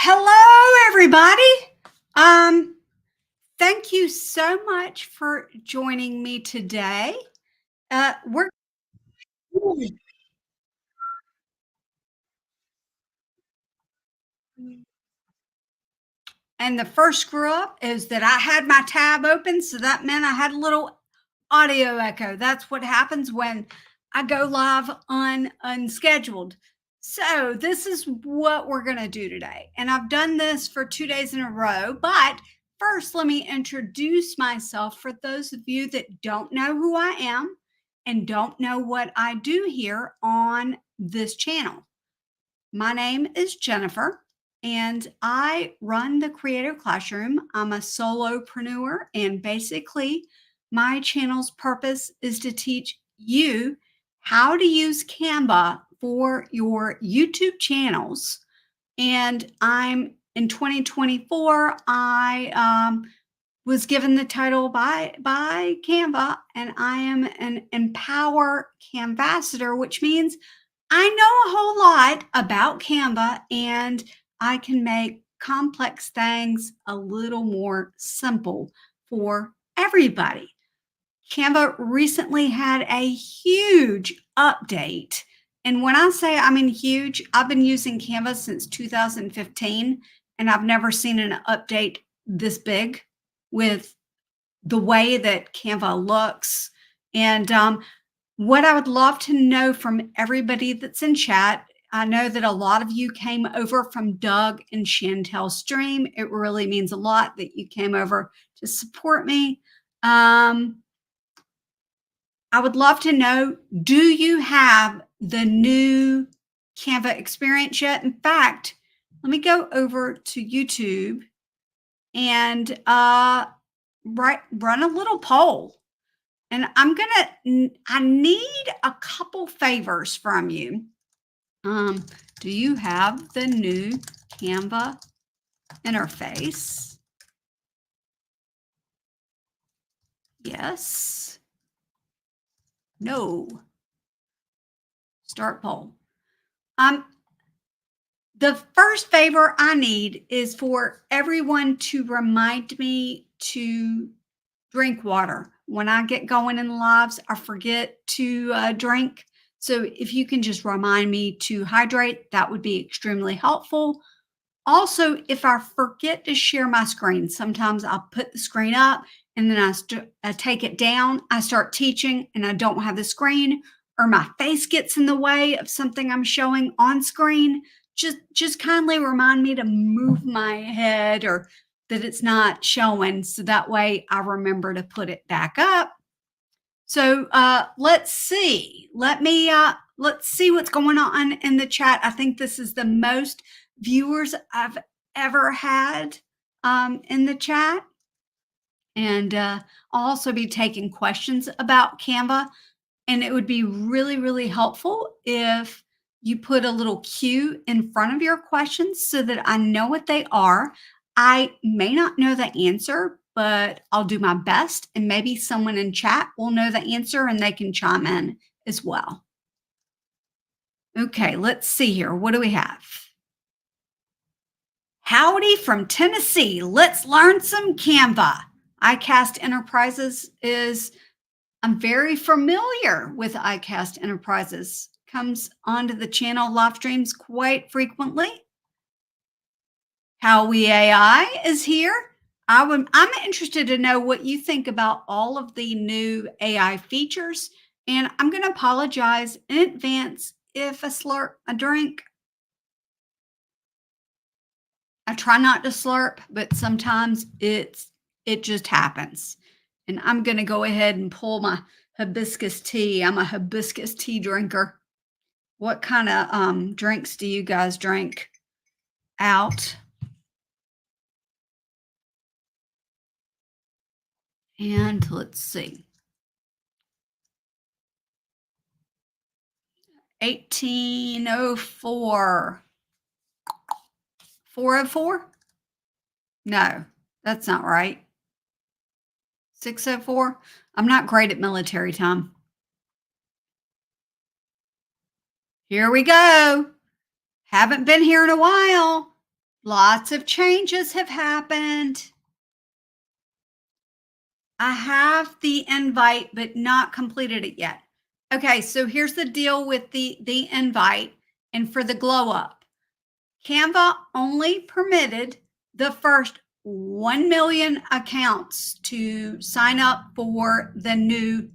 Hello, everybody. Um, Thank you so much for joining me today. We're and the first screw up is that I had my tab open, so that meant I had a little audio echo. That's what happens when I go live unscheduled. So this is what we're going to do today. And I've done this for 2 days in a row, but first let me introduce myself for those of you that don't know who I am and don't know what I do here on this channel. My name is Jennifer, and I run the Creative Classroom. I'm a solopreneur, and basically, my channel's purpose is to teach you how to use Canva for your YouTube channels. And I'm in 2024, I was given the title by Canva, and I am an Empower Canvassador, which means I know a whole lot about Canva, and I can make complex things a little more simple for everybody. Canva recently had a huge update. And when I say I mean huge, I've been using Canva since 2015, and I've never seen an update this big with the way that Canva looks. And what I would love to know from everybody that's in chat, I know that a lot of you came over from Doug and Chantel's stream. It really means a lot that you came over to support me. I would love to know, do you have the new Canva experience yet? In fact, let me go over to YouTube and run a little poll. And I need a couple favors from you. Do you have the new Canva interface? Yes. No. Start poll. The first favor I need is for everyone to remind me to drink water. When I get going in the lives, I forget to drink. So if you can just remind me to hydrate, that would be extremely helpful. Also, if I forget to share my screen, sometimes I'll put the screen up and then I take it down. I start teaching and I don't have the screen, or my face gets in the way of something I'm showing on screen. Just kindly remind me to move my head or that it's not showing, so that way I remember to put it back up. So let's see. Let's see what's going on in the chat. I think this is the most viewers I've ever had in the chat. And I'll also be taking questions about Canva. And it would be really, really helpful if you put a little Q in front of your questions so that I know what they are. I may not know the answer, but I'll do my best. And maybe someone in chat will know the answer and they can chime in as well. Okay, let's see here. What do we have? Howdy from Tennessee. Let's learn some Canva. iCast Enterprises I'm very familiar with iCast Enterprises. Comes onto the channel live streams quite frequently. Howie AI is here. I'm interested to know what you think about all of the new AI features. And I'm going to apologize in advance if I slurp a drink. I try not to slurp, but sometimes it just happens. And I'm going to go ahead and pull my hibiscus tea. I'm a hibiscus tea drinker. What kind of drinks do you guys drink out? And let's see. 1804. 404? No, that's not right. 604? I'm not great at military time. Here we go. Haven't been here in a while. Lots of changes have happened. I have the invite, but not completed it yet. Okay, so here's the deal with the invite and for the glow up. Canva only permitted the first 1 million accounts to sign up for the new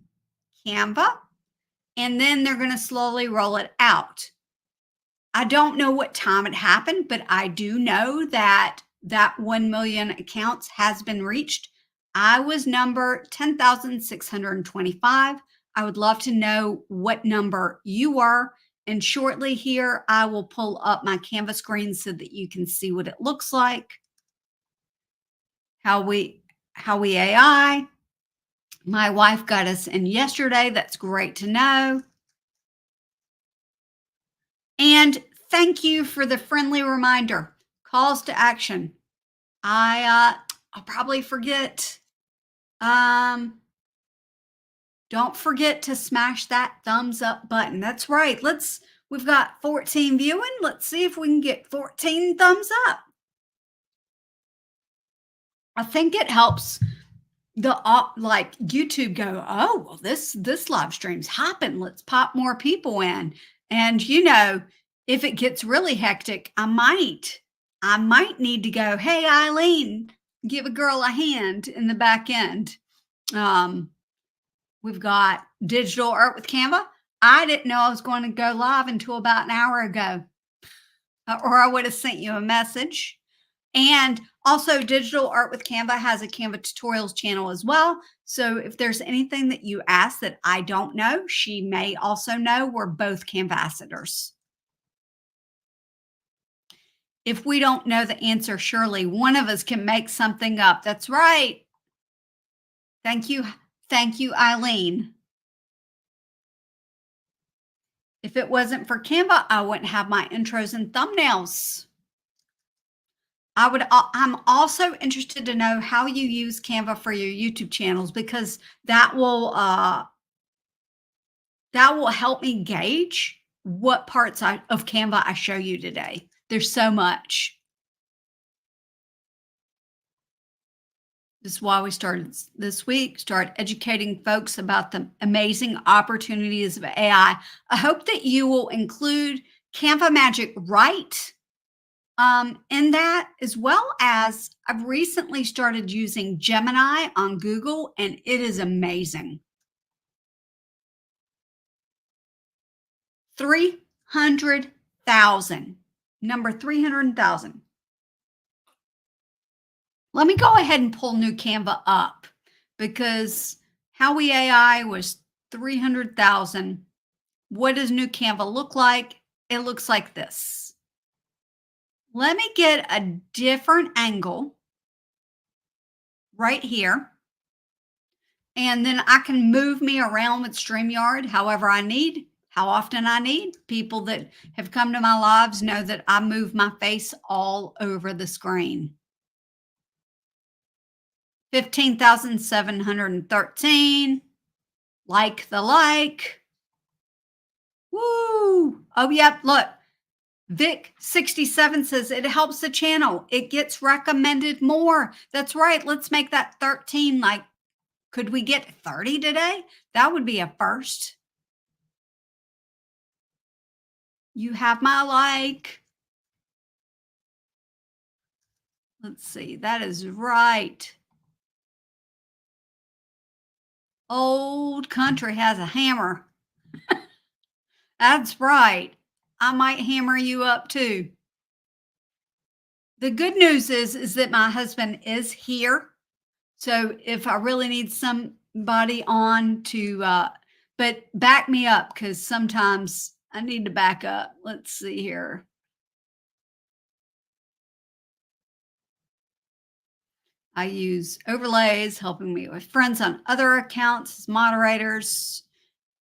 Canva, and then they're going to slowly roll it out. I don't know what time it happened, but I do know that that 1 million accounts has been reached. I was number 10,625. I would love to know what number you were. And shortly here, I will pull up my Canva screen so that you can see what it looks like. How we AI. My wife got us in yesterday. That's great to know. And thank you for the friendly reminder. Calls to action. I'll probably forget. Um, don't forget to smash that thumbs up button. That's right. We've got 14 viewing. Let's see if we can get 14 thumbs up. I think it helps the like YouTube go, oh, well, this live stream's hopping. Let's pop more people in. And if it gets really hectic, I might need to go, hey, Eileen, give a girl a hand in the back end. We've got digital art with Canva. I didn't know I was going to go live until about an hour ago, or I would have sent you a message. And also, Digital Art with Canva has a Canva tutorials channel as well. So if there's anything that you ask that I don't know, she may also know. We're both Canvassators. If we don't know the answer, surely one of us can make something up. That's right. Thank you. Thank you, Eileen. If it wasn't for Canva, I wouldn't have my intros and thumbnails. I'm also interested to know how you use Canva for your YouTube channels, because that will help me gauge what parts of Canva I show you today. There's so much. This is why we started this week, start educating folks about the amazing opportunities of AI. I hope that you will include Canva Magic Write in that, as well as I've recently started using Gemini on Google, and it is amazing. 300,000, number 300,000. Let me go ahead and pull new Canva up, because How We AI was 300,000. What does new Canva look like? It looks like this. Let me get a different angle right here. And then I can move me around with StreamYard however I need, how often I need. People that have come to my lives know that I move my face all over the screen. 15,713. Like the like. Woo! Oh, yep. Look, Vic67 says it helps the channel. It gets recommended more. That's right. Let's make that 13. Like, could we get 30 today? That would be a first. You have my like. Let's see. That is right. Old country has a hammer. That's right. I might hammer you up too. The good news is that my husband is here. So if I really need somebody on to, but back me up, because sometimes I need to back up. Let's see here. I use overlays, helping me with friends on other accounts as moderators.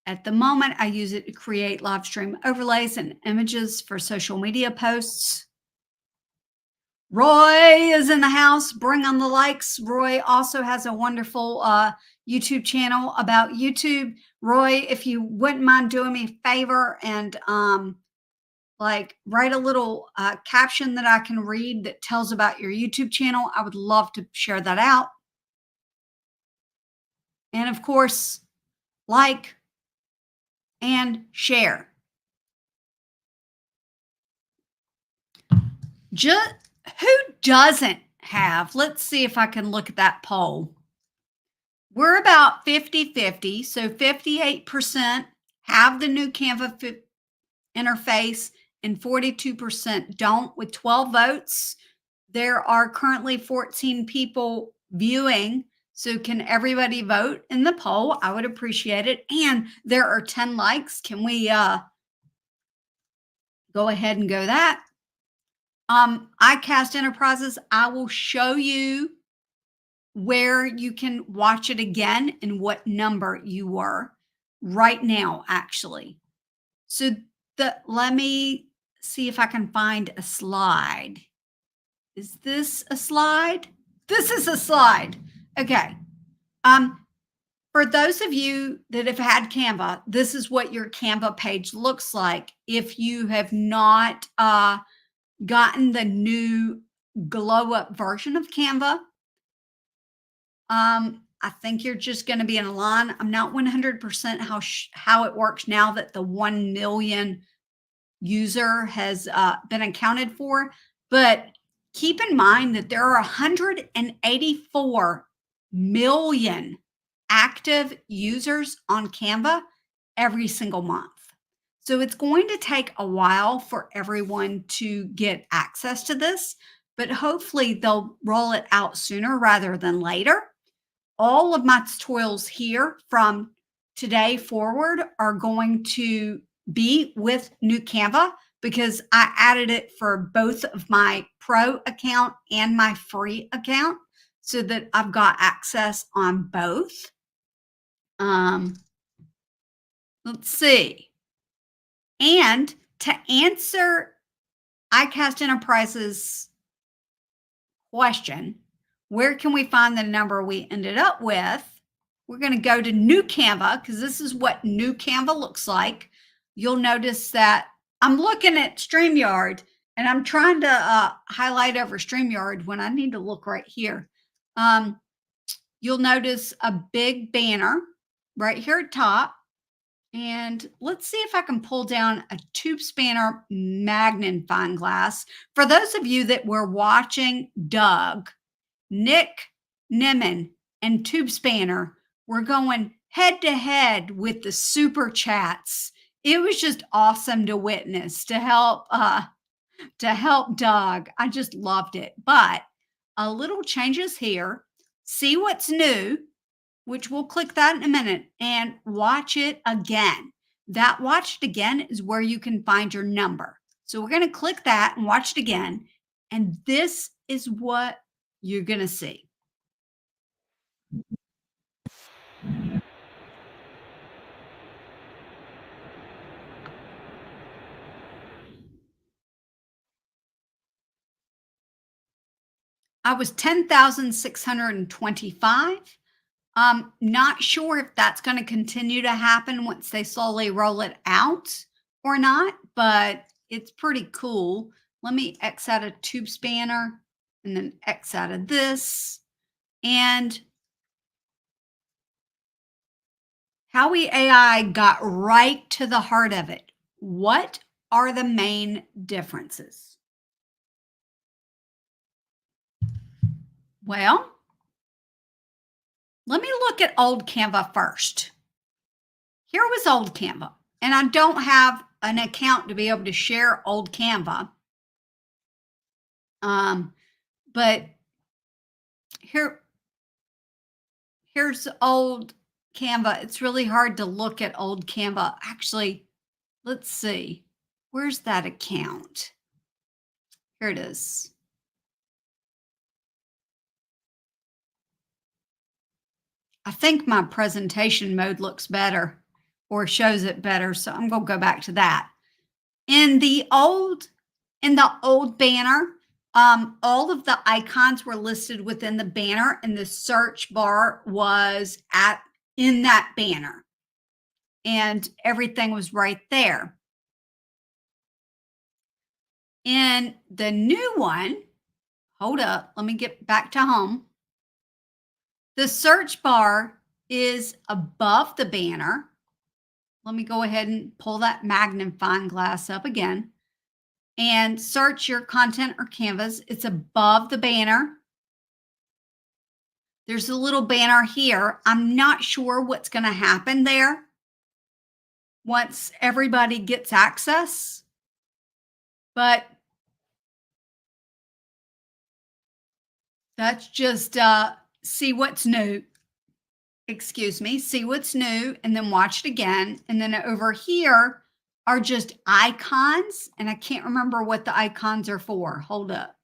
At the moment, I use it to create live stream overlays and images for social media posts. Roy is in the house. Bring on the likes. Roy also has a wonderful YouTube channel about YouTube. Roy, if you wouldn't mind doing me a favor and like write a little caption that I can read that tells about your YouTube channel, I would love to share that out. And of course, like and share. Just who doesn't have? Let's see if I can look at that poll. We're about 50-50. So 58% have the new Canva interface and 42% don't, with 12 votes. There are currently 14 people viewing. So can everybody vote in the poll? I would appreciate it. And there are 10 likes. Can we go ahead and go that? iCast Enterprises, I will show you where you can watch it again and what number you were right now, actually. So let me see if I can find a slide. Is this a slide? This is a slide. Okay. For those of you that have had Canva, this is what your Canva page looks like. If you have not gotten the new glow up version of Canva, I think you're just going to be in a line. I'm not 100% how it works now that the 1 million user has been accounted for, but keep in mind that there are 184 million active users on Canva every single month. So it's going to take a while for everyone to get access to this, but hopefully they'll roll it out sooner rather than later. All of my tutorials here from today forward are going to be with new Canva because I added it for both of my pro account and my free account so that I've got access on both. Let's see. And to answer iCast Enterprises question, where can we find the number we ended up with? We're going to go to new Canva because this is what new Canva looks like. You'll notice that I'm looking at StreamYard and I'm trying to highlight over StreamYard when I need to look right here. You'll notice a big banner right here at top. And let's see if I can pull down a tube spanner magnifying glass. For those of you that were watching Doug, Nick Nimmin, and Tube Spanner were going head to head with the super chats. It was just awesome to witness, to help Doug. I just loved it. But a little changes here. See what's new, which we'll click that in a minute, and watch it again. That watch it again is where you can find your number. So we're going to click that and watch it again. And this is what you're going to see. I was 10,625. Not sure if that's going to continue to happen once they slowly roll it out or not, but it's pretty cool. Let me X out a tube spanner and then X out of this. And Howie AI got right to the heart of it. What are the main differences? Well, let me look at old Canva first. Here was old Canva, and I don't have an account to be able to share old Canva. But here's old Canva. It's really hard to look at old Canva. Actually, let's see. Where's that account? Here it is. I think my presentation mode looks better or shows it better. So I'm going to go back to that. In the old banner, all of the icons were listed within the banner and the search bar was in that banner and everything was right there. In the new one, hold up, let me get back to home. The search bar is above the banner. Let me go ahead and pull that magnifying glass up again and search your content or canvas. It's above the banner. There's a little banner here. I'm not sure what's going to happen there once everybody gets access, but that's just see what's new. Excuse me, see what's new and then watch it again. And then over here are just icons. And I can't remember what the icons are for. Hold up.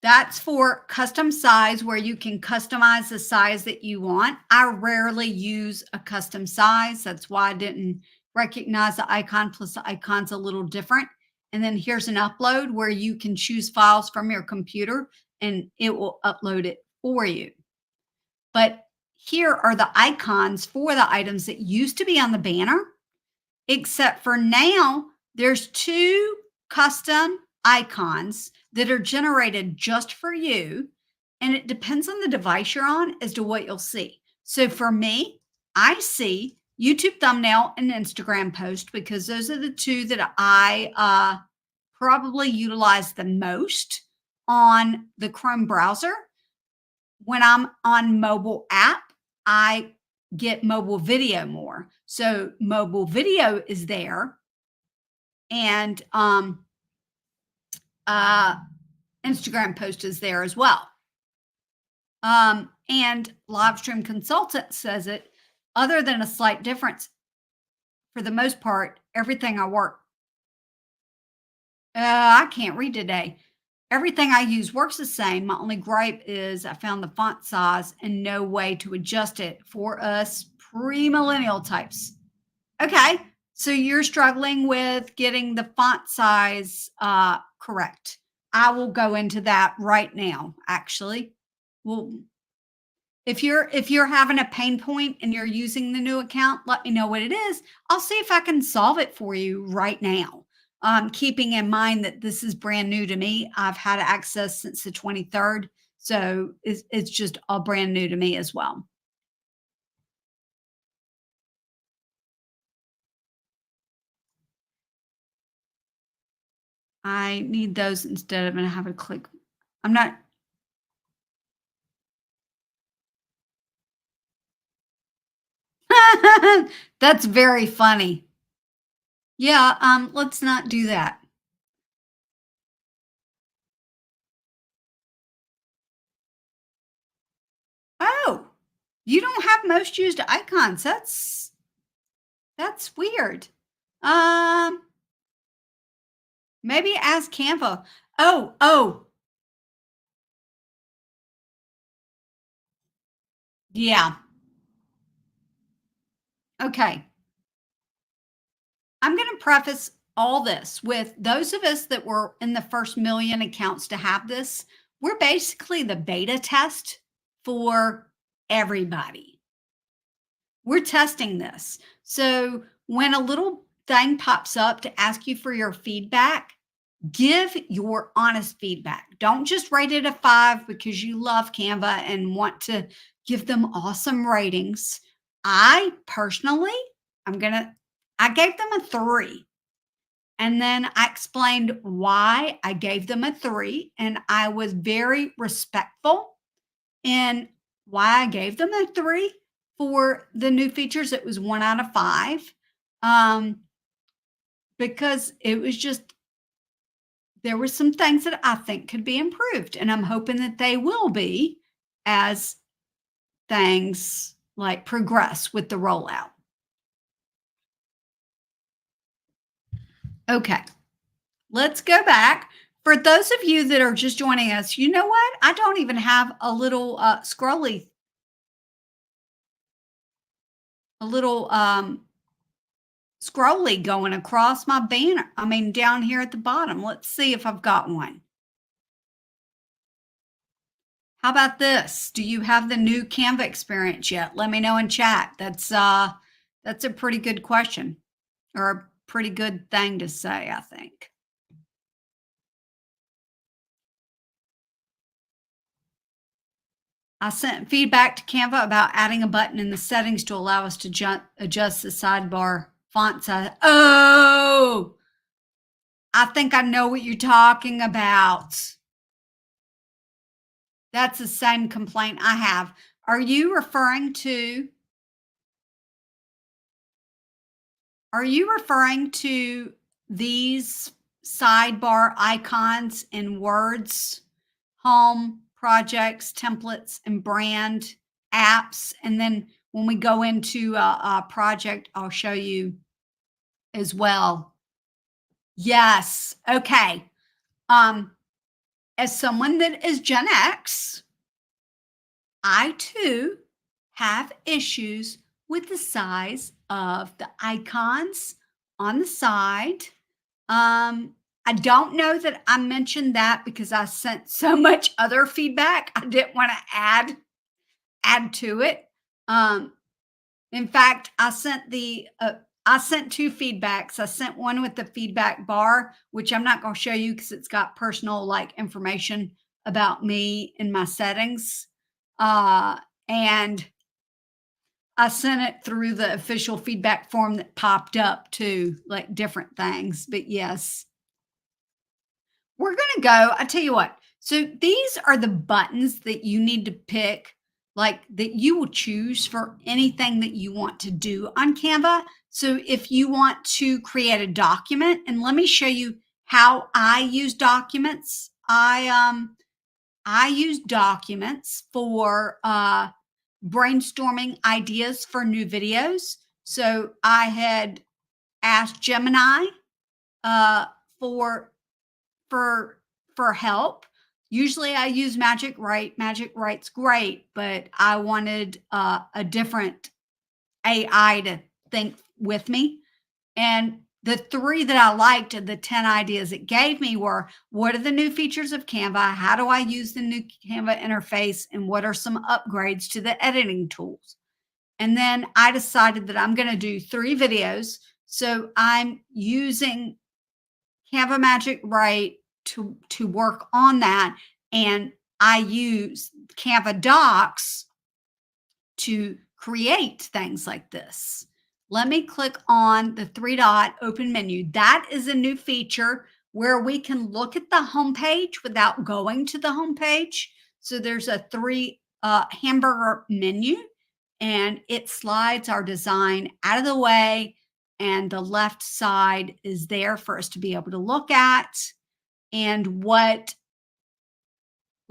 That's for custom size where you can customize the size that you want. I rarely use a custom size. That's why I didn't recognize the icon, plus the icon's a little different. And then here's an upload where you can choose files from your computer and it will upload it for you. But here are the icons for the items that used to be on the banner, except for now, there's 2 custom icons that are generated just for you. And it depends on the device you're on as to what you'll see. So for me, I see YouTube thumbnail and Instagram post because those are the 2 that I probably utilize the most on the Chrome browser. When I'm on mobile app, I get mobile video more. So mobile video is there. And Instagram post is there as well. And Live Stream Consultant says it, other than a slight difference, for the most part, everything I work, I can't read today. Everything I use works the same. My only gripe is I found the font size and no way to adjust it for us pre-millennial types. Okay, so you're struggling with getting the font size correct. I will go into that right now, actually. Well, if you're having a pain point and you're using the new account, let me know what it is. I'll see if I can solve it for you right now. Keeping in mind that this is brand new to me. I've had access since the 23rd. So it's just all brand new to me as well. I need those instead of having to click. I'm not. That's very funny. Yeah, let's not do that. Oh, you don't have most used icons. That's weird. Um, maybe ask Canva. Oh, yeah. Okay. I'm going to preface all this with those of us that were in the first million accounts to have this. We're basically the beta test for everybody. We're testing this. So when a little thing pops up to ask you for your feedback, give your honest feedback. Don't just rate it a 5 because you love Canva and want to give them awesome ratings. I personally, I gave them a 3. And then I explained why I gave them a 3. And I was very respectful in why I gave them a 3. For the new features, it was 1 out of 5. Because it was just, there were some things that I think could be improved. And I'm hoping that they will be as things like progress with the rollout. Okay, let's go back. For those of you that are just joining us, you know what? I don't even have a little scrolly, scrolly going across my banner. I mean, down here at the bottom. Let's see if I've got one. How about this? Do you have the new Canva experience yet? Let me know in chat. That's a pretty good question, or a pretty good thing to say, I think. I sent feedback to Canva about adding a button in the settings to allow us to adjust the sidebar font size. Oh, I think I know what you're talking about. That's the same complaint I have. Are you referring to these sidebar icons in words, home, projects, templates, and brand apps? And then when we go into a project, I'll show you as well. Yes. Okay. As someone that is Gen X, I too have issues with the size of the icons on the side. I don't know that I mentioned that because I sent so much other feedback. I didn't want to add to it. In fact, I sent two feedbacks. I sent one with the feedback bar, which I'm not going to show you because it's got personal like information about me and my settings. And I sent it through the official feedback form that popped up too, like different things. But yes, we're going to go. I tell you what. So these are the buttons that you need to pick, like that you will choose for anything that you want to do on Canva. So if you want to create a document, and let me show you how I use documents. I use documents for brainstorming ideas for new videos. So I had asked Gemini for help. Usually I use Magic Write. Magic Write's great, but I wanted a different AI to think with me. And the 3 that I liked, the 10 ideas it gave me were, what are the new features of Canva? How do I use the new Canva interface? And what are some upgrades to the editing tools? And then I decided that I'm going to do 3 videos. So I'm using Canva Magic Write to work on that. And I use Canva Docs to create things like this. Let me click on the 3-dot open menu. That is a new feature where we can look at the homepage without going to the homepage. So there's a 3 hamburger menu, and it slides our design out of the way, and the left side is there for us to be able to look at. And what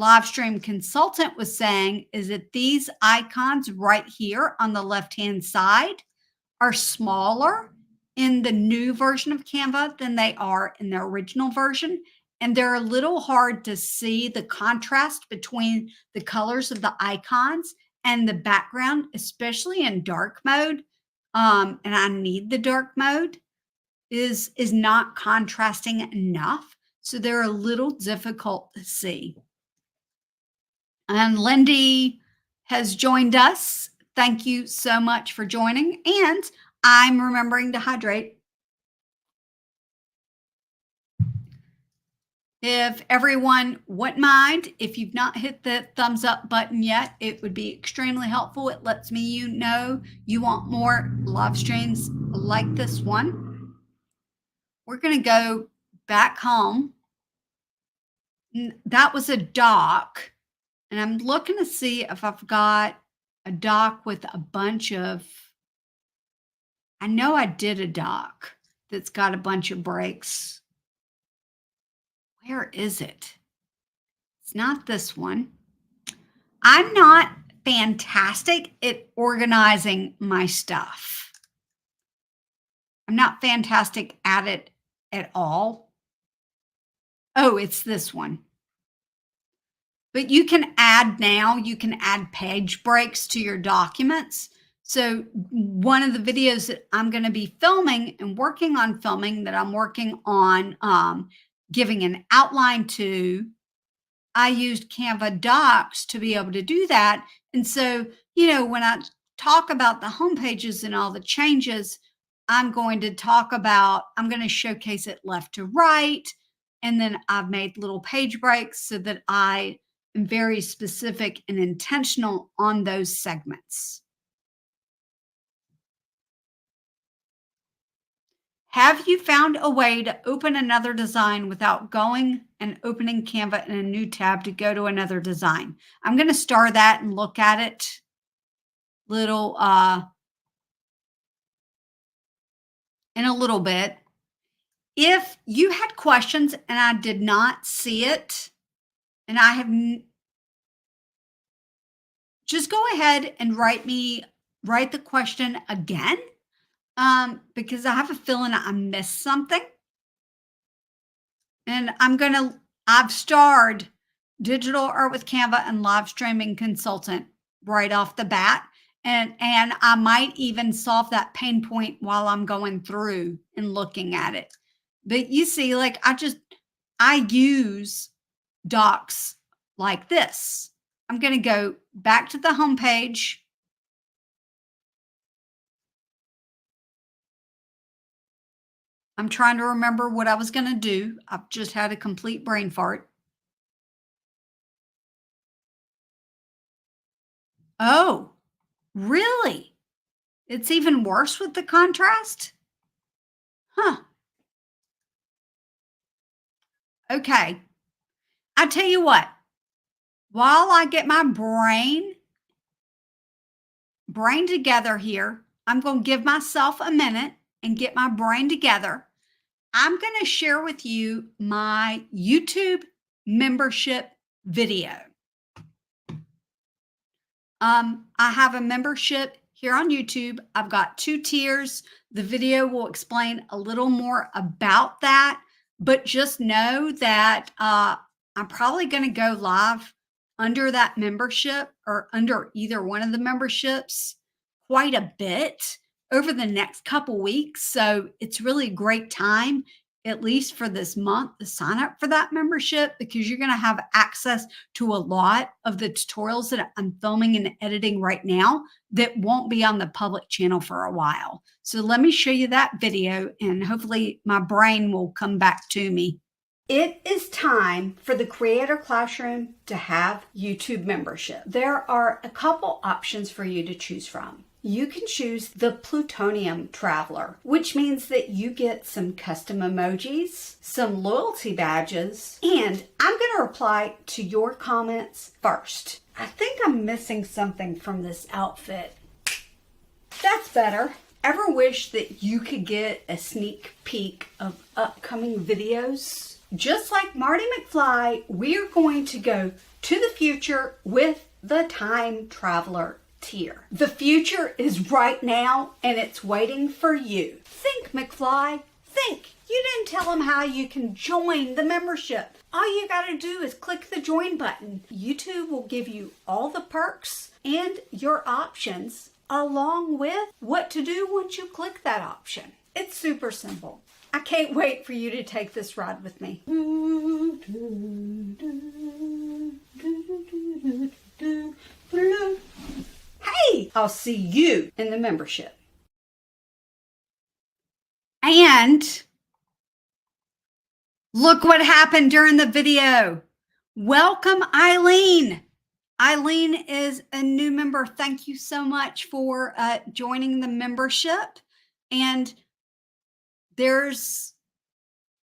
Livestream Consultant was saying is that these icons right here on the left-hand side are smaller in the new version of Canva than they are in the original version. And they're a little hard to see the contrast between the colors of the icons and the background, especially in dark mode. And I need the dark mode is not contrasting enough. So they're a little difficult to see. And Lindy has joined us. Thank you so much for joining. And I'm remembering to hydrate. If everyone wouldn't mind, if you've not hit the thumbs up button yet, it would be extremely helpful. It lets me know you want more live streams like this one. We're going to go back home. That was a doc. And I'm looking to see if I've got a doc with a bunch of, I know I did a doc that's got a bunch of breaks. Where is it? It's not this one. I'm not fantastic at organizing my stuff. I'm not fantastic at it at all. Oh, it's this one. But you can add now, you can add page breaks to your documents. So one of the videos that I'm going to be filming and working on filming that I'm working on giving an outline to, I used Canva Docs to be able to do that. And so, you know, when I talk about the home pages and all the changes, I'm going to showcase it left to right. And then I've made little page breaks so that I and very specific and intentional on those segments. Have you found a way to open another design without going and opening Canva in a new tab to go to another design? I'm going to star that and look at it little in a little bit. If you had questions and I did not see it, and I have just go ahead and write the question again, because I have a feeling I missed something. And I've starred digital art with Canva and live streaming consultant right off the bat. And I might even solve that pain point while I'm going through and looking at it. But you see, like I use docs like this. I'm going to go back to the home page. I'm trying to remember what I was going to do. I've just had a complete brain fart. Oh, really? It's even worse with the contrast? Huh. Okay. I tell you what, while I get my brain together here, I'm going to give myself a minute and get my brain together. I'm going to share with you my YouTube membership video. I have a membership here on YouTube. I've got 2 tiers. The video will explain a little more about that, but just know that I'm probably going to go live under that membership or under either one of the memberships quite a bit over the next couple weeks. So it's really a great time, at least for this month, to sign up for that membership, because you're going to have access to a lot of the tutorials that I'm filming and editing right now that won't be on the public channel for a while. So let me show you that video and hopefully my brain will come back to me. It is time for the Creator Classroom to have YouTube membership. There are a couple options for you to choose from. You can choose the Plutonium Traveler, which means that you get some custom emojis, some loyalty badges, and I'm going to reply to your comments first. I think I'm missing something from this outfit. That's better. Ever wish that you could get a sneak peek of upcoming videos? Just like Marty McFly, we're going to go to the future with the Time Traveler tier. The future is right now and it's waiting for you. Think, McFly, think. You didn't tell them how you can join the membership. All you got to do is click the join button. YouTube will give you all the perks and your options along with what to do once you click that option. It's super simple. I can't wait for you to take this ride with me. Hey, I'll see you in the membership. And look what happened during the video. Welcome, Eileen. Eileen is a new member. Thank you so much for joining the membership. And there's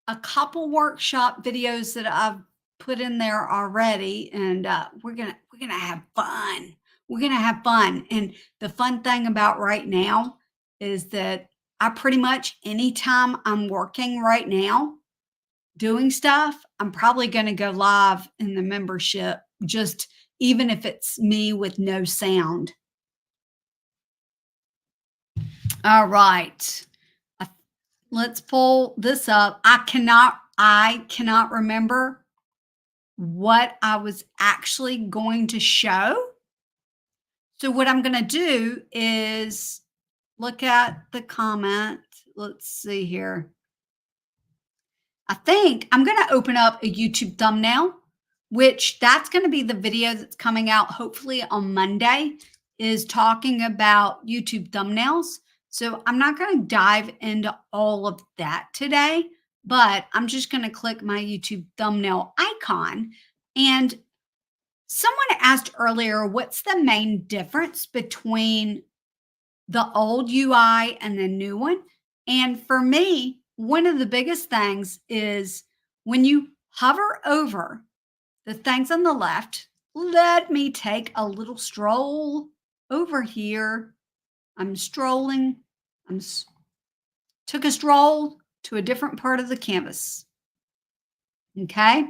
a couple workshop videos that I've put in there already, and we're gonna have fun. We're gonna have fun. And the fun thing about right now is that I pretty much anytime I'm working right now doing stuff, I'm probably going to go live in the membership, just even if it's me with no sound. All right. Let's pull this up. I cannot remember what I was actually going to show. So what I'm going to do is look at the comment. Let's see here. I think I'm going to open up a YouTube thumbnail, which that's going to be the video that's coming out hopefully on Monday, is talking about YouTube thumbnails. So I'm not going to dive into all of that today, but I'm just going to click my YouTube thumbnail icon. And Someone asked earlier, what's the main difference between the old UI and the new one? And for me, one of the biggest things is when you hover over the things on the left, let me take a little stroll over here. I'm strolling. I'm took a stroll to a different part of the canvas. Okay.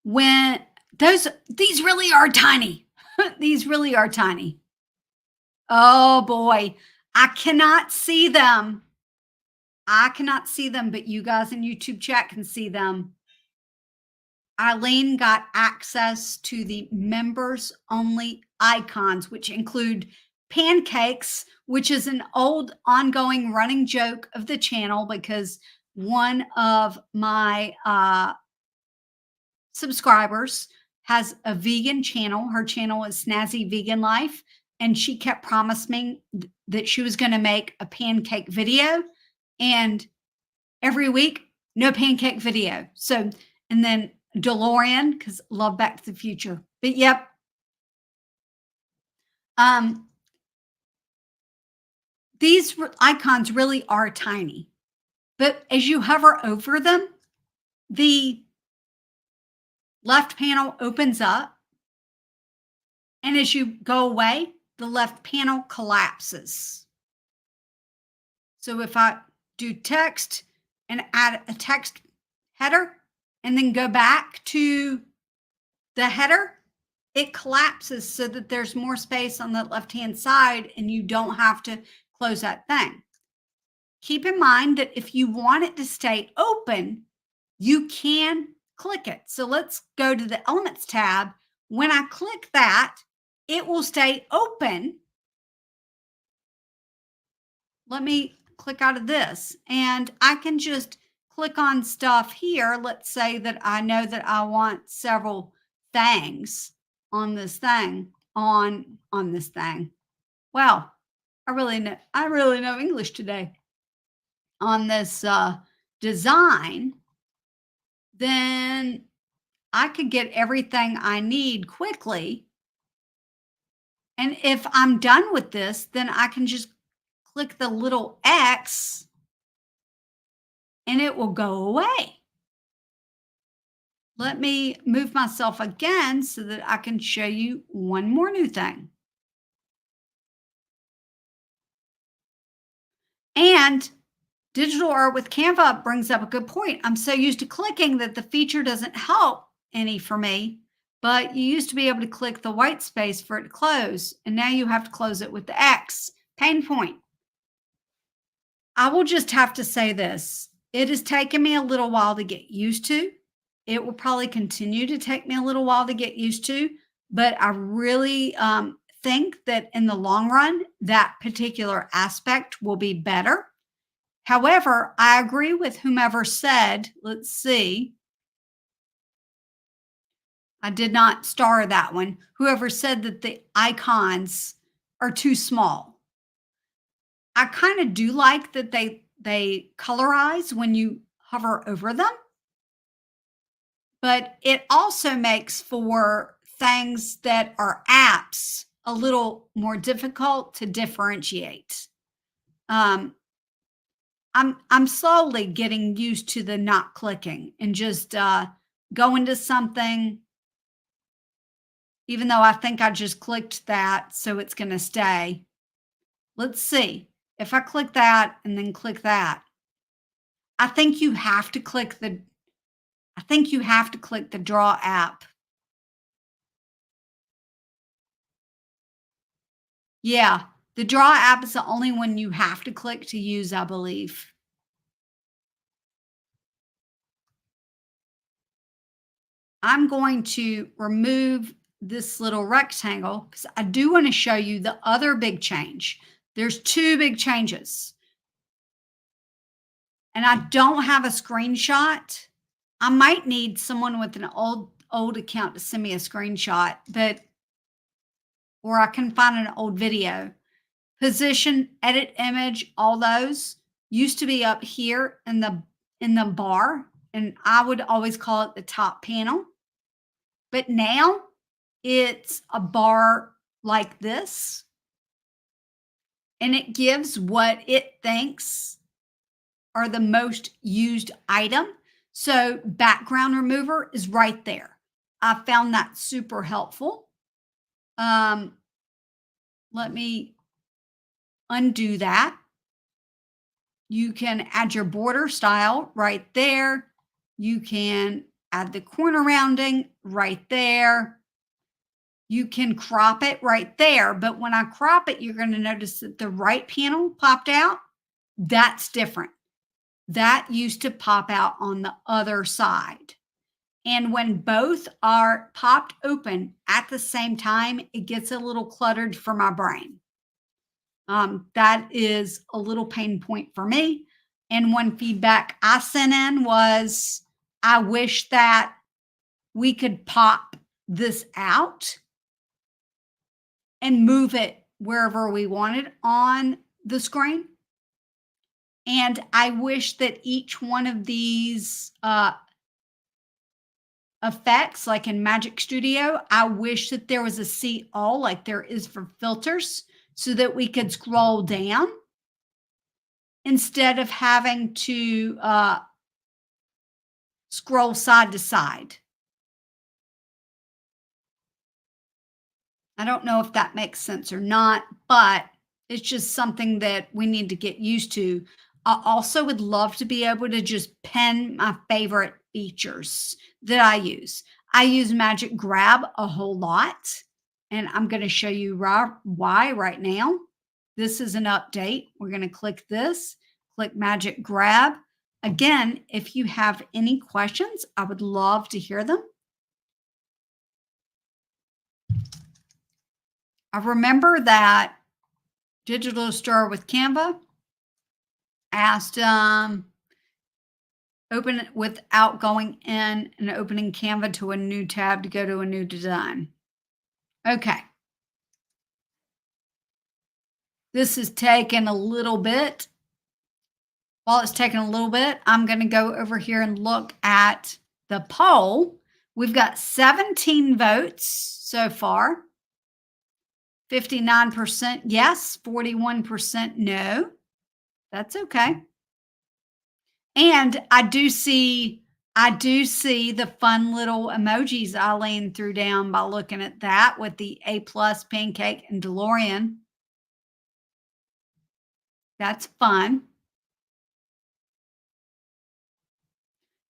When these really are tiny. These really are tiny. Oh boy, I cannot see them. I cannot see them, but you guys in YouTube chat can see them. Eileen got access to the members only icons, which include pancakes, which is an old ongoing running joke of the channel because one of my subscribers has a vegan channel. Her channel is Snazzy Vegan Life. And she kept promising that she was going to make a pancake video. And every week, no pancake video. So, and then DeLorean, because love Back to the Future. But yep. These icons really are tiny. But as you hover over them, the left panel opens up. And as you go away, the left panel collapses. So if I do text and add a text header and then go back to the header, it collapses so that there's more space on the left-hand side and you don't have to close that thing. Keep in mind that if you want it to stay open, you can click it. So let's go to the Elements tab. When I click that, it will stay open. Let me click out of this and I can just click on stuff here. Let's say that I know that I want several things on this thing, on this thing. Wow, I really know English today. On this design, then I could get everything I need quickly. And if I'm done with this, then I can just click the little X and it will go away. Let me move myself again so that I can show you one more new thing. And digital art with Canva brings up a good point. I'm so used to clicking that the feature doesn't help any for me, but you used to be able to click the white space for it to close, and now you have to close it with the X. Pain point. I will just have to say this. It has taken me a little while to get used to. It will probably continue to take me a little while to get used to, but I really think that in the long run, that particular aspect will be better. However, I agree with whomever said, let's see. I did not star that one. Whoever said that the icons are too small. I kind of do like that they colorize when you hover over them. But it also makes for things that are apps a little more difficult to differentiate. I'm slowly getting used to the not clicking and just going to something, even though I think I just clicked that, so it's going to stay. Let's see. If I click that and then click that, I think you have to click the draw app. Yeah, the draw app is the only one you have to click to use, I believe. I'm going to remove this little rectangle because I do want to show you the other big change. There's two big changes. And I don't have a screenshot. I might need someone with an old account to send me a screenshot, or I can find an old video. Position, edit image, all those used to be up here in the bar, and I would always call it the top panel. But now it's a bar like this, and it gives what it thinks are the most used item. So background remover is right there. I found that super helpful. Um, let me undo that. You can add your border style right there. You can add the corner rounding right there. You can crop it right there. But when I crop it, you're going to notice that the right panel popped out. That's different. That used to pop out on the other side. And when both are popped open at the same time, it gets a little cluttered for my brain. That is a little pain point for me. And one feedback I sent in was, I wish that we could pop this out and move it wherever we wanted on the screen. And I wish that each one of these effects, like in Magic Studio, I wish that there was a see all like there is for filters, so that we could scroll down instead of having to scroll side to side. I don't know if that makes sense or not, but it's just something that we need to get used to. I also would love to be able to just pin my favorite features that I use. I use Magic Grab a whole lot, and I'm going to show you why right now. This is an update. We're going to click this, click Magic Grab. Again, if you have any questions, I would love to hear them. I remember that Digital Store with Canva asked open it without going in and opening Canva to a new tab to go to a new design. Okay. This is taking a little bit. While it's taking a little bit, I'm going to go over here and look at the poll. We've got 17 votes so far. 59% yes, 41% no. That's okay. And I do see the fun little emojis Eileen threw down by looking at that with the A+, pancake, and DeLorean. That's fun.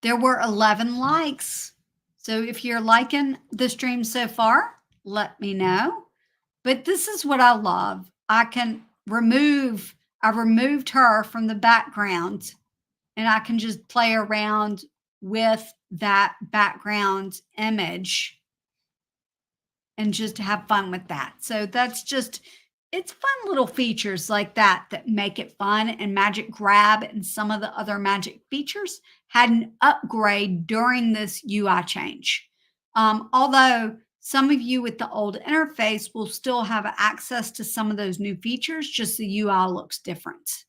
There were 11 likes. So if you're liking the stream so far, let me know. But this is what I love. I removed her from the background, and I can just play around with that background image and just have fun with that. So that's just, it's fun little features like that that make it fun. And Magic Grab and some of the other Magic features had an upgrade during this UI change. Although some of you with the old interface will still have access to some of those new features, just the UI looks different.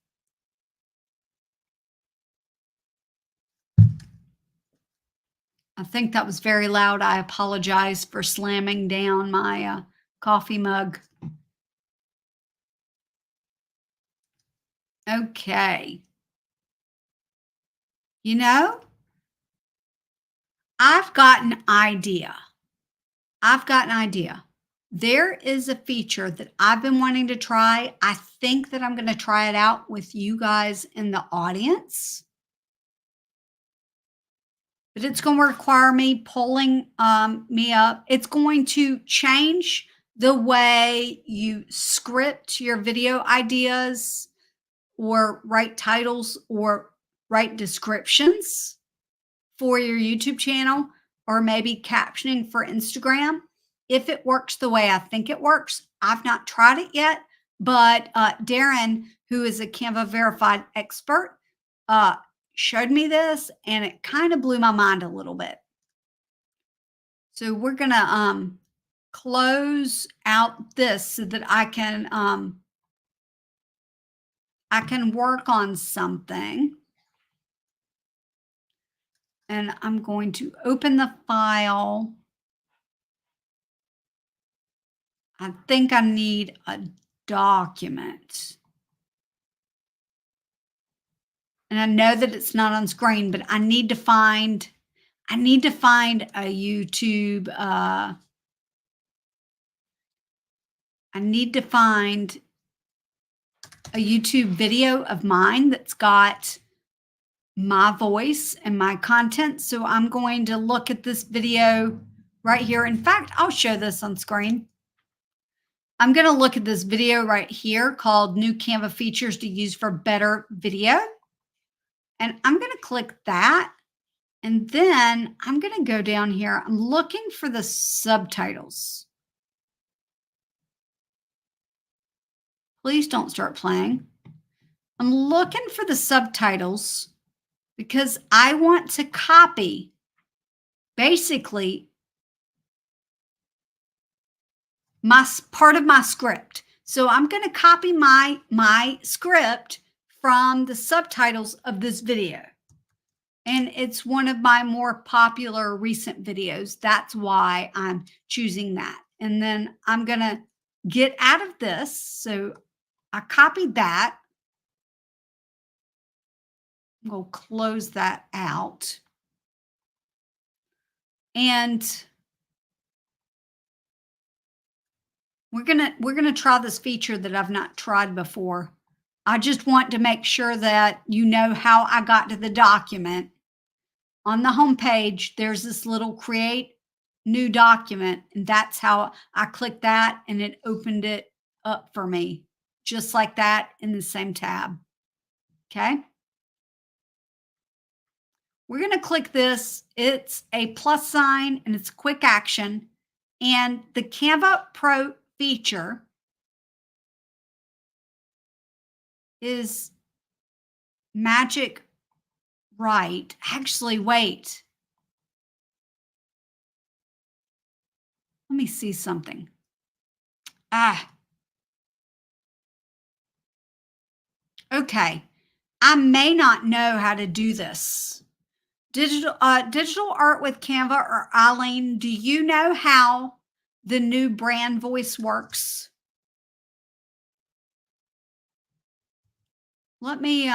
I think that was very loud. I apologize for slamming down my coffee mug. Okay. You know, I've got an idea. There is a feature that I've been wanting to try. I think that I'm going to try it out with you guys in the audience. But it's going to require me pulling me up. It's going to change the way you script your video ideas or write titles or write descriptions for your YouTube channel, or maybe captioning for Instagram. If it works the way I think it works, I've not tried it yet, but Darren, who is a Canva verified expert, showed me this, and it kind of blew my mind a little bit. So we're going to close out this so that I can work on something. And I'm going to open the file. I think I need a document. And I know that it's not on screen, but I need to find a YouTube I need to find a YouTube video of mine that's got my voice and my content. So I'm going to look at this video right here. In fact, I'll show this on screen. I'm going to look at this video right here called New Canva Features to Use for Better Video. And I'm going to click that. And then I'm going to go down here. I'm looking for the subtitles. Please don't start playing. I'm looking for the subtitles because I want to copy basically part of my script. So I'm going to copy my script from the subtitles of this video. And it's one of my more popular recent videos. That's why I'm choosing that. And then I'm going to get out of this. So I copied that. We'll close that out. And we're gonna try this feature that I've not tried before. I just want to make sure that you know how I got to the document. On the home page, there's this little create new document, and that's how I clicked that, and it opened it up for me, just like that in the same tab. Okay. We're going to click this. It's a plus sign and it's quick action. And the Canva Pro feature is Magic Write. Actually, wait. Let me see something. Okay. I may not know how to do this. Digital art with Canva or Eileen, do you know how the new brand voice works? Let me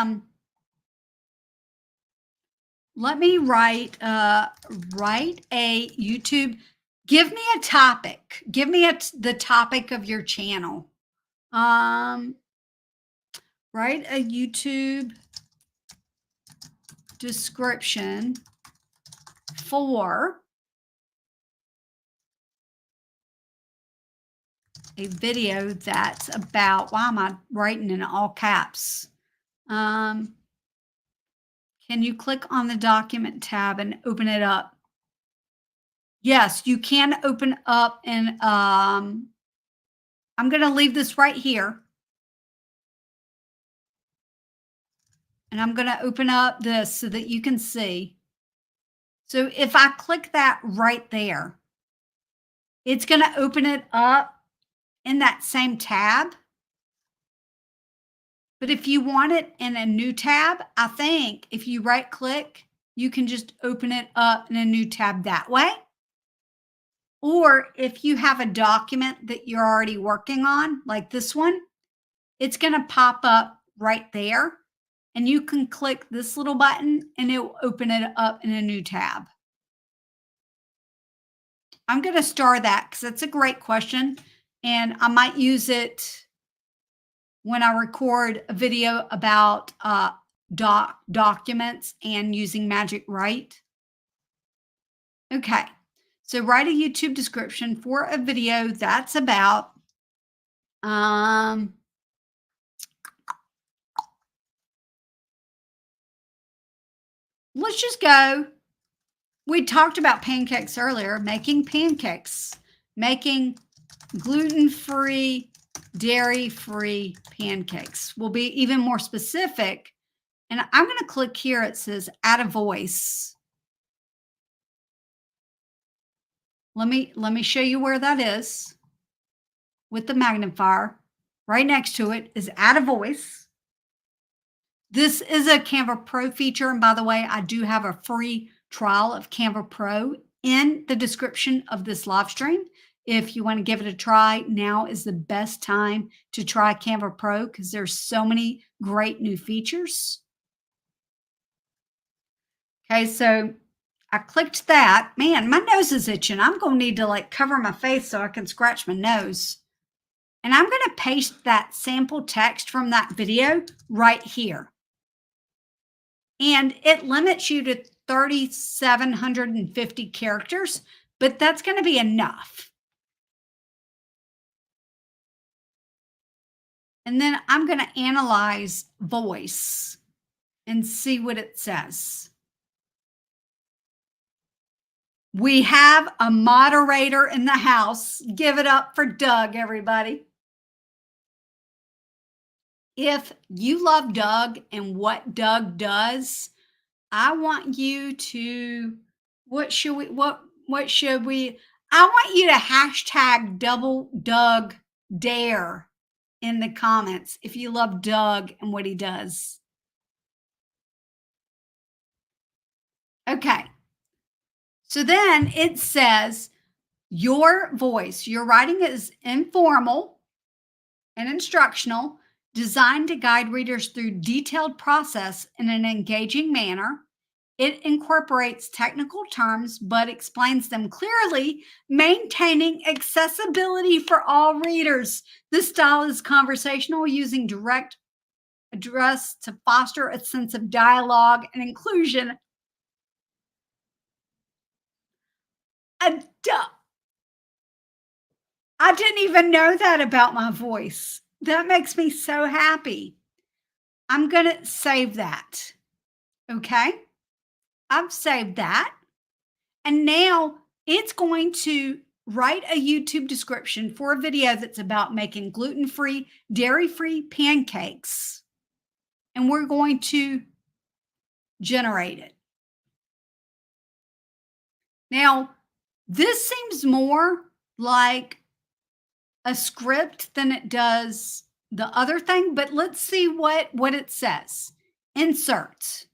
write a YouTube. Give me a topic. Give me the topic of your channel. Write a YouTube description for a video that's about, why am I writing in all caps? Can you click on the document tab and open it up? Yes, you can open up, and I'm going to leave this right here. And I'm going to open up this so that you can see. So if I click that right there, it's going to open it up in that same tab. But if you want it in a new tab, I think if you right click, you can just open it up in a new tab that way. Or if you have a document that you're already working on, like this one, it's going to pop up right there. And you can click this little button and it will open it up in a new tab. I'm going to star that because that's a great question. And I might use it when I record a video about documents and using Magic Write. Okay, so write a YouTube description for a video that's about let's just go. We talked about pancakes earlier, making pancakes, making gluten-free, dairy-free pancakes. We'll be even more specific. And I'm going to click here. It says add a voice. Let me show you where that is with the magnifier. Right next to it is add a voice. This is a Canva Pro feature. And by the way, I do have a free trial of Canva Pro in the description of this live stream. If you want to give it a try, now is the best time to try Canva Pro because there's so many great new features. Okay, so I clicked that. Man, my nose is itching. I'm going to need to like cover my face so I can scratch my nose. And I'm going to paste that sample text from that video right here. And it limits you to 3,750 characters, but that's going to be enough. And then I'm going to analyze voice and see what it says. We have a moderator in the house. Give it up for Doug, everybody. If you love Doug and what Doug does, I want you to, what should we, I want you to hashtag double Doug dare in the comments if you love Doug and what he does. Okay. So then it says your voice, your writing is informal and instructional, designed to guide readers through detailed process in an engaging manner. It incorporates technical terms but explains them clearly, maintaining accessibility for all readers. This style is conversational, using direct address to foster a sense of dialogue and inclusion. I didn't even know that about my voice. That makes me so happy. I'm going to save that. Okay. I've saved that. And now it's going to write a YouTube description for a video that's about making gluten-free, dairy-free pancakes. And we're going to generate it. Now, this seems more like a script than it does the other thing, but let's see what it says. Insert.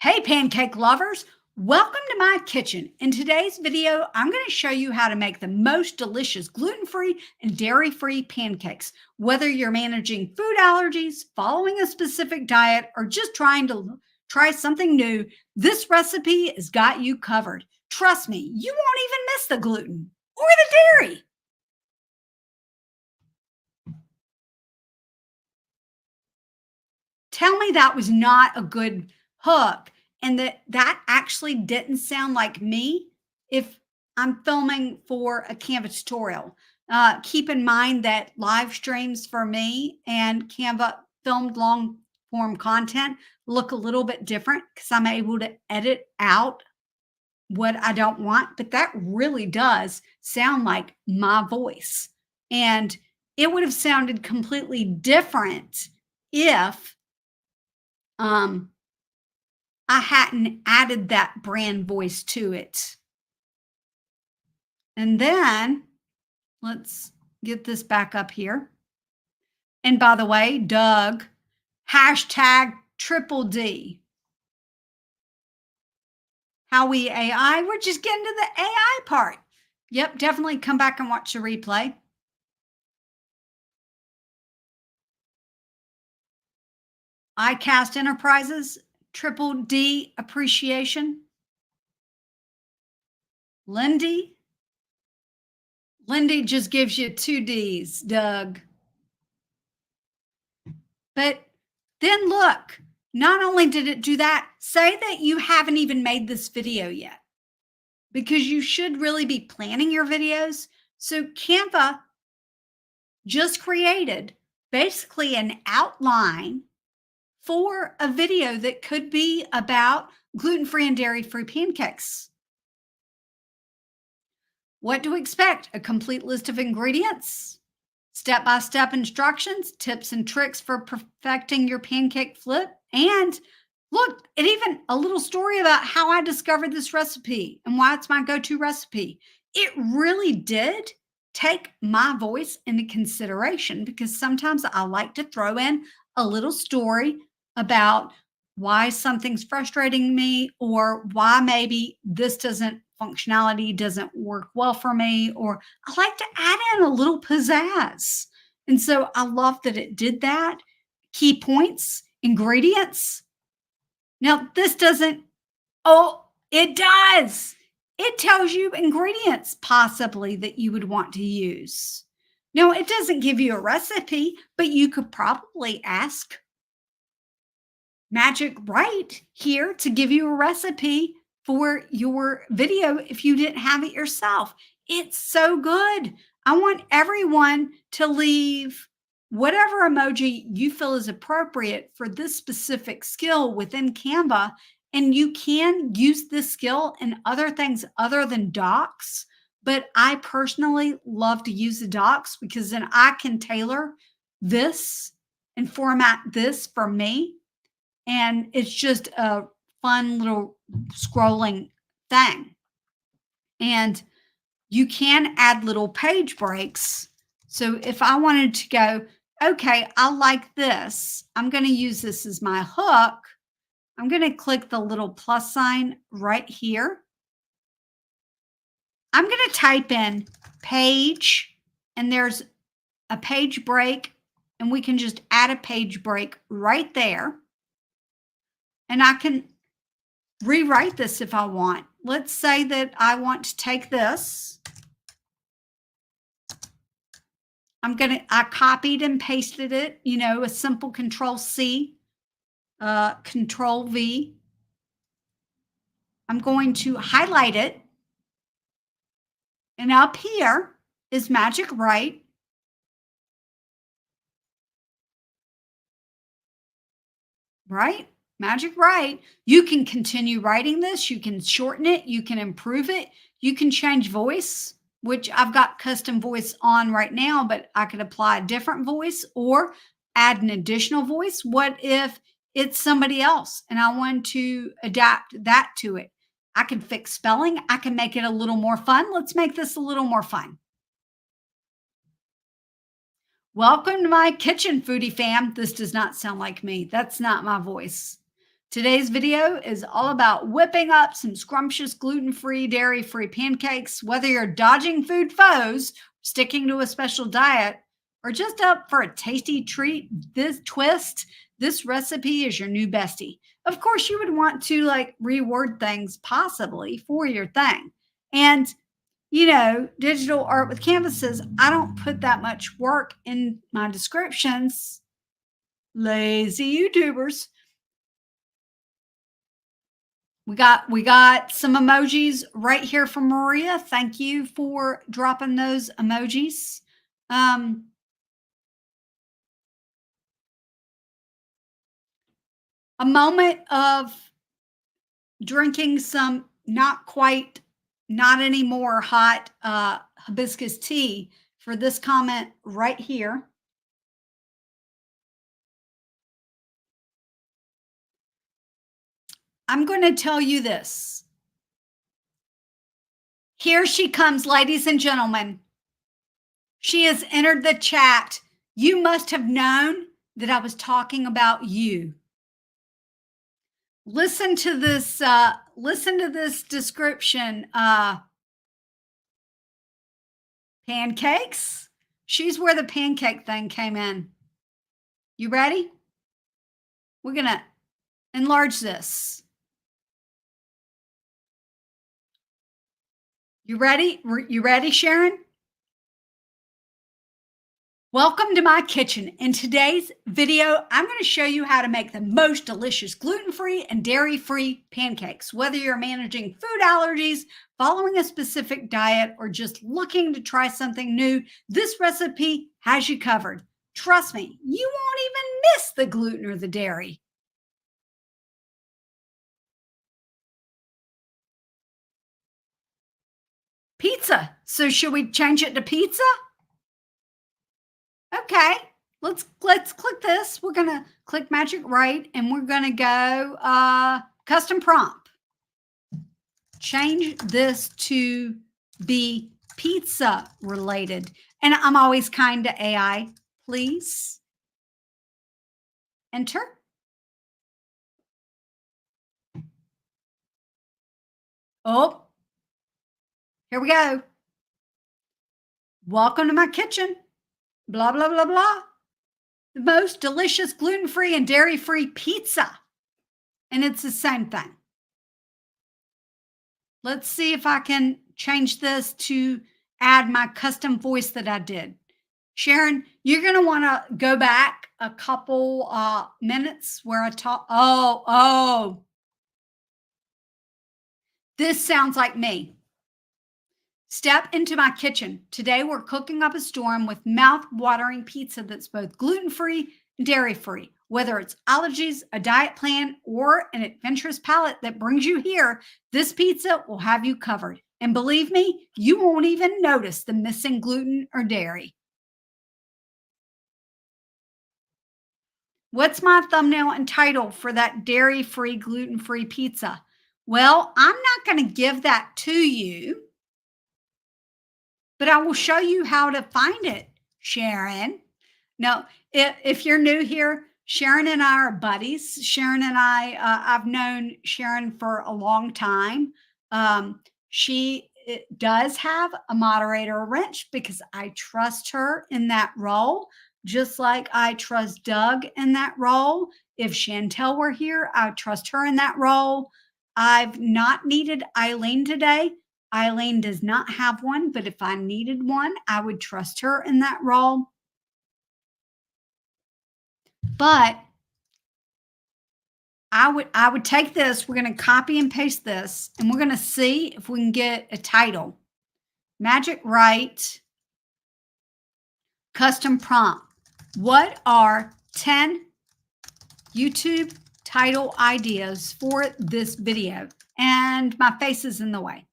Hey, pancake lovers, welcome to my kitchen. In today's video, I'm going to show you how to make the most delicious gluten-free and dairy-free pancakes. Whether you're managing food allergies, following a specific diet, or just trying to try something new, this recipe has got you covered. Trust me, you won't even miss the gluten or the dairy. Tell me that was not a good hook and that actually didn't sound like me if I'm filming for a Canva tutorial. Keep in mind that live streams for me and Canva filmed long form content look a little bit different because I'm able to edit out what I don't want, but that really does sound like my voice. And it would have sounded completely different if I hadn't added that brand voice to it. And then let's get this back up here. And by the way, Doug, hashtag triple D. How we AI, we're just getting to the AI part. Yep, definitely come back and watch the replay. iCast Enterprises, triple D appreciation. Lindy just gives you 2 Ds, Doug. But then look, not only did it do that, say that you haven't even made this video yet, because you should really be planning your videos. So Canva just created basically an outline for a video that could be about gluten-free and dairy-free pancakes. What to expect? A complete list of ingredients, step-by-step instructions, tips and tricks for perfecting your pancake flip, and look, it even a little story about how I discovered this recipe and why it's my go-to recipe. It really did take my voice into consideration because sometimes I like to throw in a little story about why something's frustrating me or why maybe this doesn't functionality doesn't work well for me, or I like to add in a little pizzazz. And so I love that it did that. Key points, ingredients. Now, this doesn't, oh, it does. It tells you ingredients possibly that you would want to use. No, it doesn't give you a recipe, but you could probably ask Magic Right here to give you a recipe for your video if you didn't have it yourself. It's so good. I want everyone to leave whatever emoji you feel is appropriate for this specific skill within Canva. And you can use this skill in other things other than docs. But I personally love to use the docs because then I can tailor this and format this for me, and it's just a fun little scrolling thing. And you can add little page breaks. So if I wanted to go, okay, I like this, I'm going to use this as my hook. I'm going to click the little plus sign right here. I'm going to type in page, and there's a page break, and we can just add a page break right there. And I can rewrite this if I want. Let's say that I want to take this. I copied and pasted it, a simple Control C, Control V. I'm going to highlight it. And up here is Magic Right. Right? Magic Right. You can continue writing this. You can shorten it. You can improve it. You can change voice, which I've got custom voice on right now, but I could apply a different voice or add an additional voice. What if it's somebody else and I want to adapt that to it? I can fix spelling. I can make it a little more fun. Let's make this a little more fun. Welcome to my kitchen, foodie fam. This does not sound like me. That's not my voice. Today's video is all about whipping up some scrumptious gluten-free, dairy-free pancakes. Whether you're dodging food foes, sticking to a special diet, or just up for a tasty treat, this recipe is your new bestie. Of course, you would want to reword things possibly for your thing. And digital art with canvases, I don't put that much work in my descriptions. Lazy YouTubers. We got some emojis right here from Maria. Thank you for dropping those emojis. A moment of drinking some not anymore hot hibiscus tea for this comment right here. I'm going to tell you this. Here she comes, ladies and gentlemen. She has entered the chat. You must have known that I was talking about you. Listen to this description. Pancakes. She's where the pancake thing came in. You ready? We're going to enlarge this. You ready? You ready, Sharon? Welcome to my kitchen. In today's video, I'm going to show you how to make the most delicious gluten-free and dairy-free pancakes. Whether you're managing food allergies, following a specific diet, or just looking to try something new, this recipe has you covered. Trust me, you won't even miss the gluten or the dairy. Pizza. So should we change it to pizza? Okay, let's click this. We're gonna click Magic Right, and we're gonna go custom prompt. Change this to be pizza related. And I'm always kind to AI. Please enter. Oh, Here we go. Welcome to my kitchen. Blah, blah, blah, blah. The most delicious gluten-free and dairy-free pizza. And it's the same thing. Let's see if I can change this to add my custom voice that I did. Sharon, you're going to want to go back a couple minutes where I talk. Oh, this sounds like me. Step into my kitchen. Today we're cooking up a storm with mouth-watering pizza that's both gluten-free and dairy-free. Whether it's allergies, a diet plan, or an adventurous palate that brings you here, this pizza will have you covered. And believe me, you won't even notice the missing gluten or dairy. What's my thumbnail and title for that dairy-free, gluten-free pizza? Well, I'm not going to give that to you, but I will show you how to find it, Sharon. Now, if you're new here, Sharon and I are buddies. Sharon and I've known Sharon for a long time. She does have a moderator wrench because I trust her in that role, just like I trust Doug in that role. If Chantel were here, I trust her in that role. I've not needed Eileen today. Eileen does not have one, but if I needed one, I would trust her in that role. But I would take this. We're going to copy and paste this, and we're going to see if we can get a title. Magic Write custom prompt. What are 10 YouTube title ideas for this video? And my face is in the way.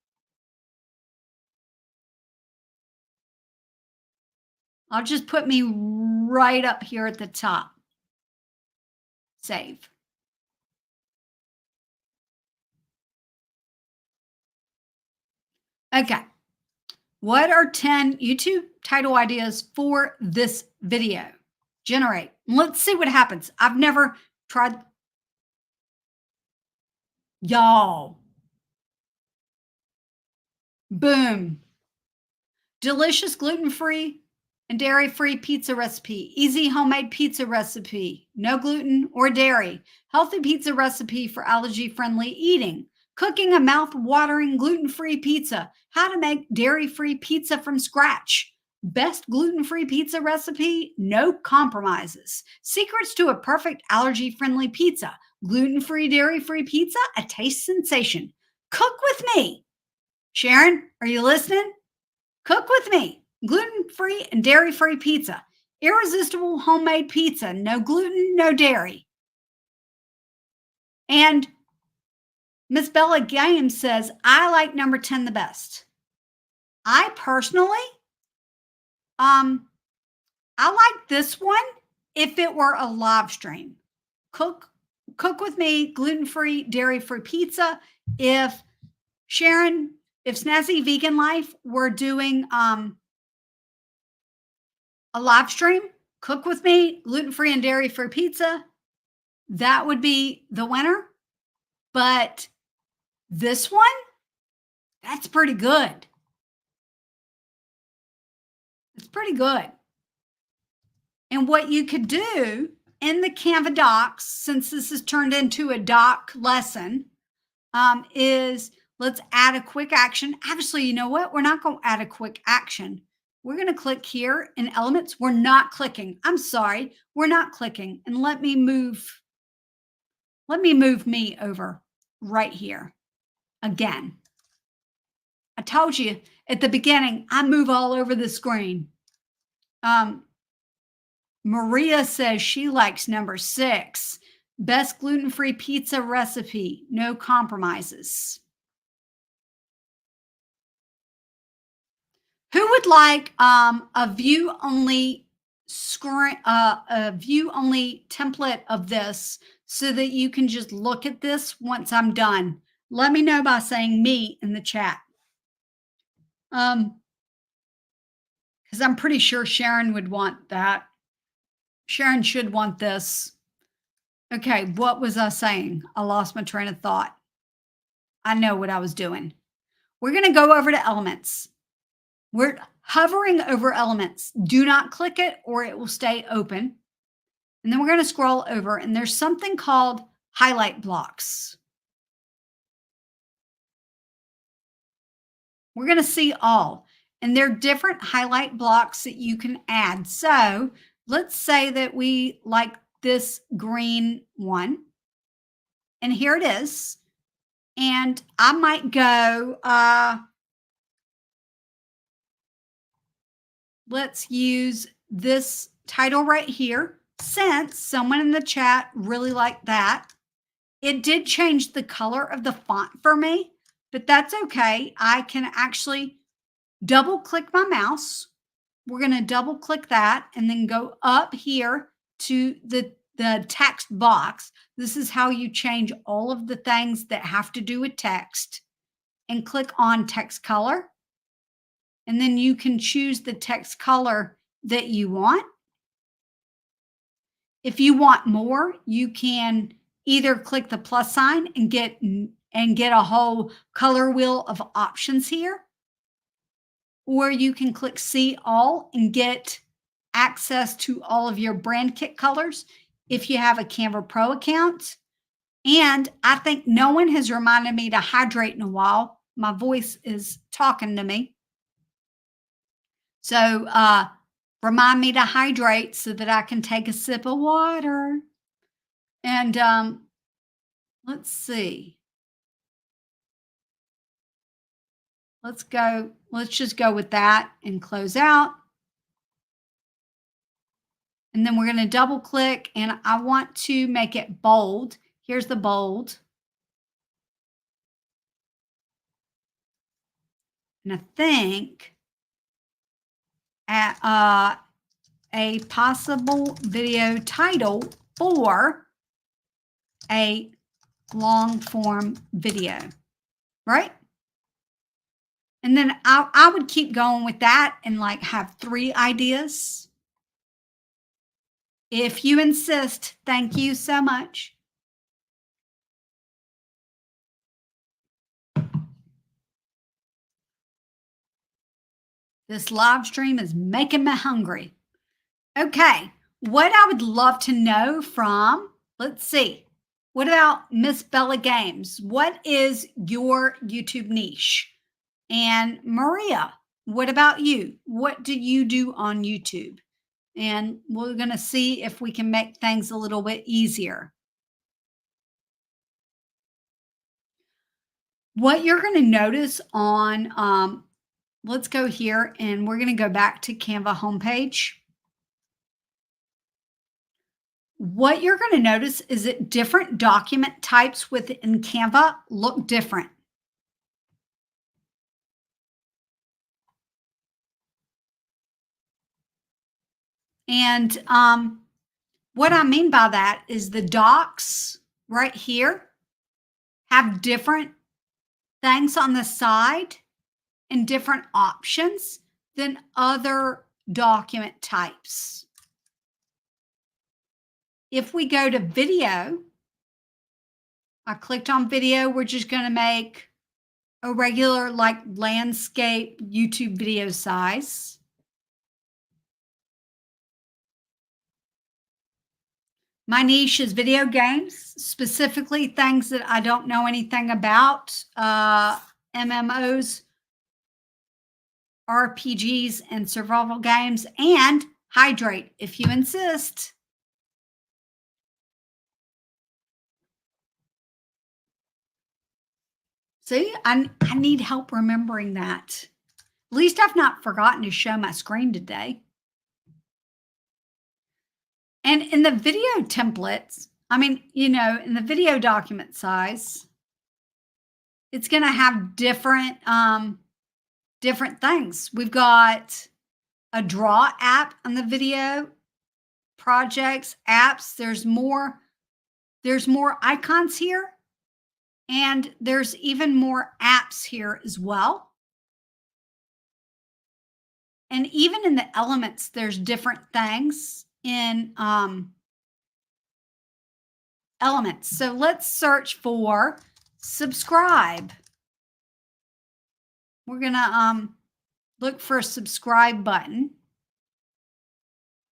I'll just put me right up here at the top. Save. Okay. What are 10 YouTube title ideas for this video? Generate. Let's see what happens. I've never tried. Y'all. Boom. Delicious gluten-free and dairy-free pizza recipe. Easy homemade pizza recipe. No gluten or dairy. Healthy pizza recipe for allergy-friendly eating. Cooking a mouth-watering gluten-free pizza. How to make dairy-free pizza from scratch. Best gluten-free pizza recipe. No compromises. Secrets to a perfect allergy-friendly pizza. Gluten-free, dairy-free pizza. A taste sensation. Cook with me. Sharon, are you listening? Cook with me. Gluten-free and dairy-free pizza. Irresistible homemade pizza. No gluten, no dairy. And Miss Bella Games says, I like number 10 the best. I personally, I like this one if it were a live stream. Cook with me, gluten-free, dairy-free pizza. If Sharon, if Snazzy Vegan Life were doing a live stream, cook with me, gluten-free and dairy-free pizza, that would be the winner. But this one, that's pretty good. It's pretty good. And what you could do in the Canva docs, since this is turned into a doc lesson, is let's add a quick action. Actually, you know what? We're not going to add a quick action. We're going to click here in elements. We're not clicking. I'm sorry. We're not clicking. And let me move me over right here again. I told you at the beginning, I move all over the screen. Maria says she likes number 6. Best gluten-free pizza recipe. No compromises. Who would like a view only screen, a view only template of this so that you can just look at this once I'm done? Let me know by saying me in the chat. Because I'm pretty sure Sharon would want that. Sharon should want this. Okay, what was I saying? I lost my train of thought. I know what I was doing. We're going to go over to elements. We're hovering over elements. Do not click it or it will stay open. And then we're going to scroll over and there's something called highlight blocks. We're going to see all, and there are different highlight blocks that you can add. So let's say that we like this green one, and here it is. And I might go, let's use this title right here, since someone in the chat really liked that. It did change the color of the font for me, but that's okay. I can actually double click my mouse. We're going to double click that and then go up here to the text box. This is how you change all of the things that have to do with text, and click on text color. And then you can choose the text color that you want. If you want more, you can either click the plus sign and get a whole color wheel of options here, or you can click see all and get access to all of your brand kit colors if you have a Canva Pro account. And I think no one has reminded me to hydrate in a while. My voice is talking to me. So remind me to hydrate so that I can take a sip of water. And let's see. Let's just go with that and close out. And then we're going to double click, and I want to make it bold. Here's the bold. And I think at a possible video title for a long form video, right? And then I would keep going with that and like have 3 ideas. If you insist, thank you so much. This live stream is making me hungry. Okay, what I would love to know from, let's see, what about Miss Bella Games? What is your YouTube niche? And Maria, what about you? What do you do on YouTube? And we're going to see if we can make things a little bit easier. What you're going to notice on, let's go here and we're going to go back to Canva homepage. What you're going to notice is that different document types within Canva look different. And what I mean by that is the docs right here have different things on the side and different options than other document types. If we go to video, I clicked on video. We're just going to make a regular like landscape YouTube video size. My niche is video games, specifically things that I don't know anything about, MMOs, RPGs, and survival games, and hydrate if you insist. See, I need help remembering that. At least I've not forgotten to show my screen today. And in the video templates, I mean, you know, in the video document size, it's going to have different different things. We've got a draw app on the video, projects, apps. There's more icons here, and there's even more apps here as well. And even in the elements, there's different things in elements. So let's search for subscribe. We're going to look for a subscribe button.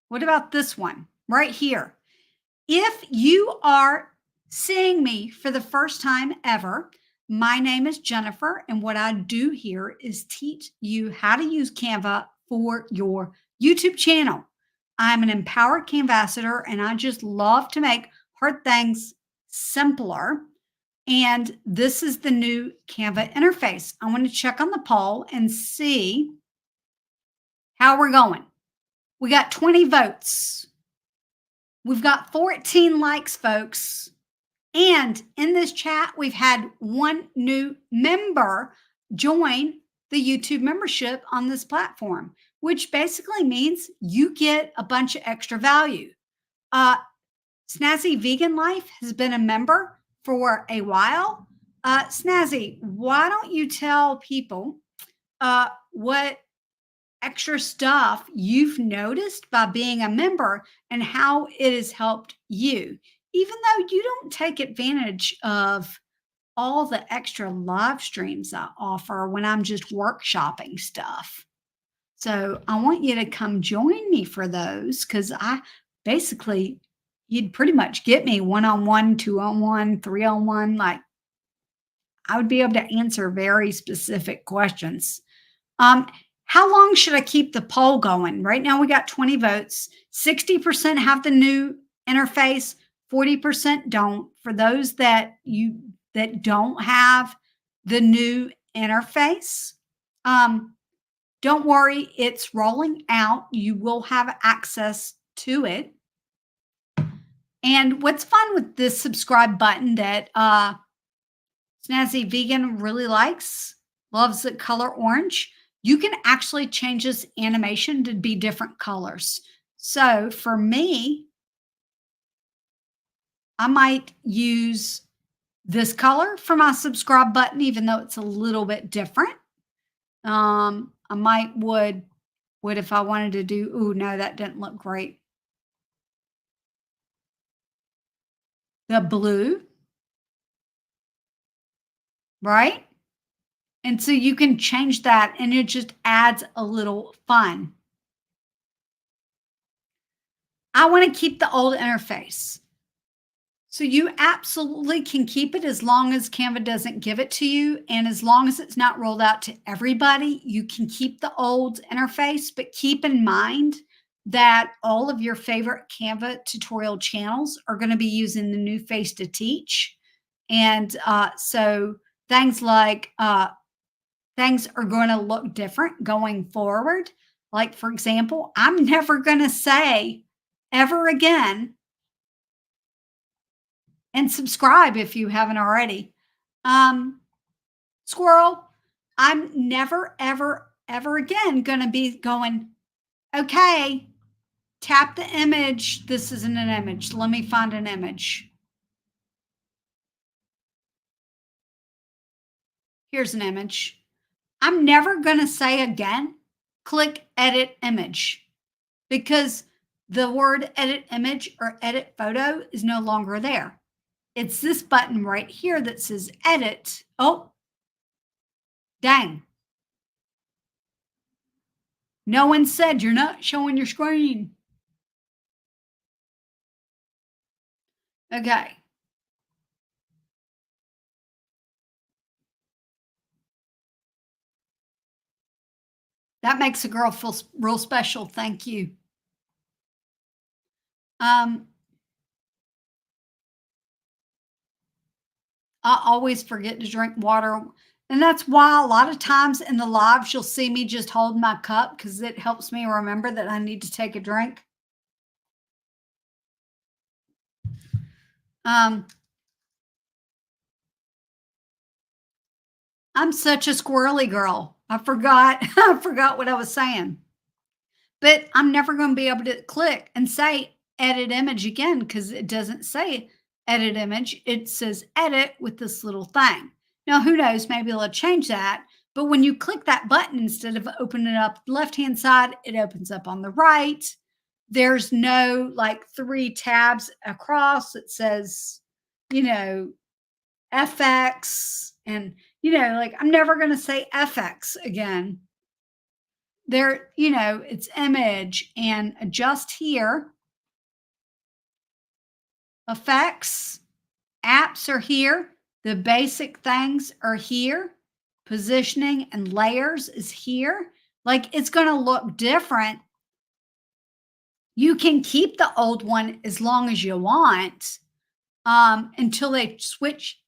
What about this one right here? If you are seeing me for the first time ever, my name is Jennifer, and what I do here is teach you how to use Canva for your YouTube channel. I'm an empowered Canvassador, and I just love to make hard things simpler. And this is the new Canva interface. I want to check on the poll and see how we're going. We got 20 votes. We've got 14 likes, folks. And in this chat, we've had one new member join the YouTube membership on this platform, which basically means you get a bunch of extra value. Snazzy Vegan Life has been a member for a while. Snazzy, why don't you tell people what extra stuff you've noticed by being a member and how it has helped you, even though you don't take advantage of all the extra live streams I offer when I'm just workshopping stuff. So I want you to come join me for those, because I basically, you'd pretty much get me 1-on-1, 2-on-1, 3-on-1. Like, I would be able to answer very specific questions. How long should I keep the poll going? Right now we got 20 votes. 60% have the new interface, 40% don't. For those that don't have the new interface, don't worry, it's rolling out. You will have access to it. And what's fun with this subscribe button that Snazzy Vegan really likes, loves the color orange, you can actually change this animation to be different colors. So for me, I might use this color for my subscribe button, even though it's a little bit different. I might would if I wanted to do, oh no, that didn't look great. The blue, right? And so you can change that and it just adds a little fun. I want to keep the old interface. So you absolutely can keep it as long as Canva doesn't give it to you. And as long as it's not rolled out to everybody, you can keep the old interface, but keep in mind that all of your favorite Canva tutorial channels are going to be using the new face to teach. And so things like things are going to look different going forward. Like, for example, I'm never going to say ever again, and subscribe if you haven't already. Squirrel, I'm never, ever, ever again going to be going, okay, tap the image. This isn't an image. Let me find an image. Here's an image. I'm never going to say again, click edit image, because the word edit image or edit photo is no longer there. It's this button right here that says edit. Oh, dang. No one said you're not showing your screen. Okay. That makes a girl feel real special. Thank you. I always forget to drink water. And that's why a lot of times in the lives, you'll see me just hold my cup, because it helps me remember that I need to take a drink. I'm such a squirrely girl. I forgot what I was saying. But I'm never going to be able to click and say edit image again, because it doesn't say edit image. It says edit with this little thing. Now, who knows? Maybe they'll change that. But when you click that button, instead of opening it up the left-hand side, it opens up on the right. There's no like 3 tabs across. It says, FX. And, Like I'm never going to say FX again. There, it's image and adjust here. Effects, apps are here. The basic things are here. Positioning and layers is here. Like it's going to look different. You can keep the old one as long as you want until they switch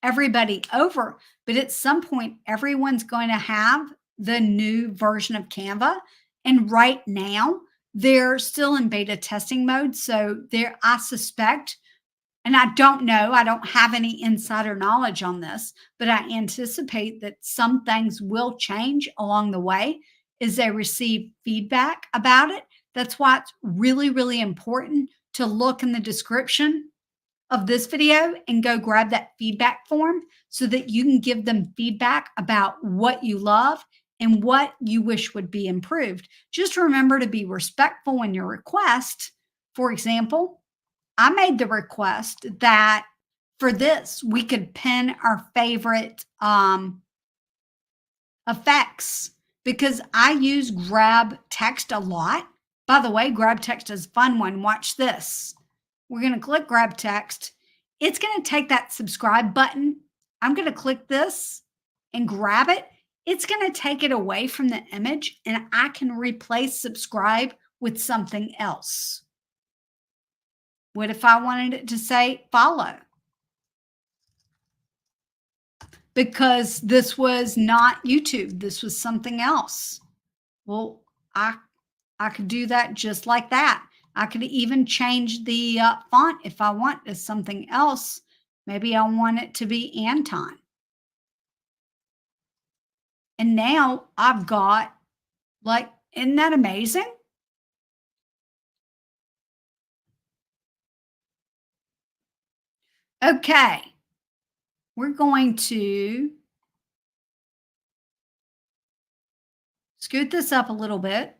everybody over. But at some point, everyone's going to have the new version of Canva. And right now, they're still in beta testing mode. So I suspect, and I don't know, I don't have any insider knowledge on this, but I anticipate that some things will change along the way as they receive feedback about it. That's why it's really, really important to look in the description of this video and go grab that feedback form so that you can give them feedback about what you love and what you wish would be improved. Just remember to be respectful in your request. For example, I made the request that for this, we could pin our favorite effects because I use grab text a lot. By the way, grab text is a fun one. Watch this. We're going to click grab text. It's going to take that subscribe button. I'm going to click this and grab it. It's going to take it away from the image and I can replace subscribe with something else. What if I wanted it to say follow? Because this was not YouTube. This was something else. Well, I could do that just like that. I could even change the font if I want to something else. Maybe I want it to be Anton. And now I've got, like, isn't that amazing? Okay. We're going to scoot this up a little bit.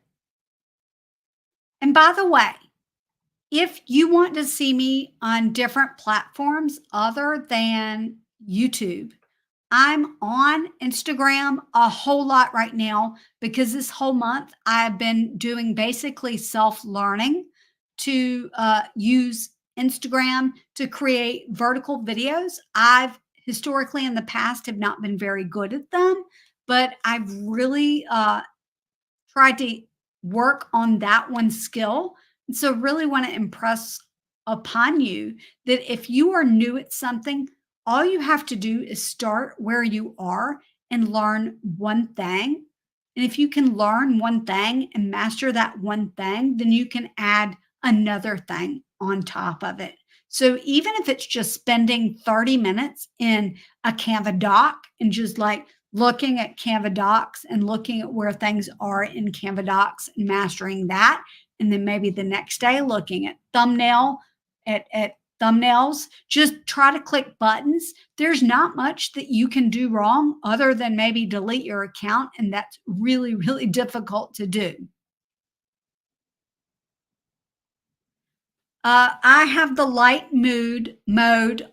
And by the way, if you want to see me on different platforms other than YouTube, I'm on Instagram a whole lot right now because this whole month I've been doing basically self-learning to use Instagram to create vertical videos. I've historically in the past have not been very good at them, but I've really tried to work on that one skill. And so really want to impress upon you that if you are new at something, all you have to do is start where you are and learn one thing. And if you can learn one thing and master that one thing, then you can add another thing on top of it. So even if it's just spending 30 minutes in a Canva doc and just like looking at Canva docs and looking at where things are in Canva docs and mastering that, and then maybe the next day looking at thumbnails, just try to click buttons. There's not much that you can do wrong other than maybe delete your account, and that's really, really difficult to do. I have the light mode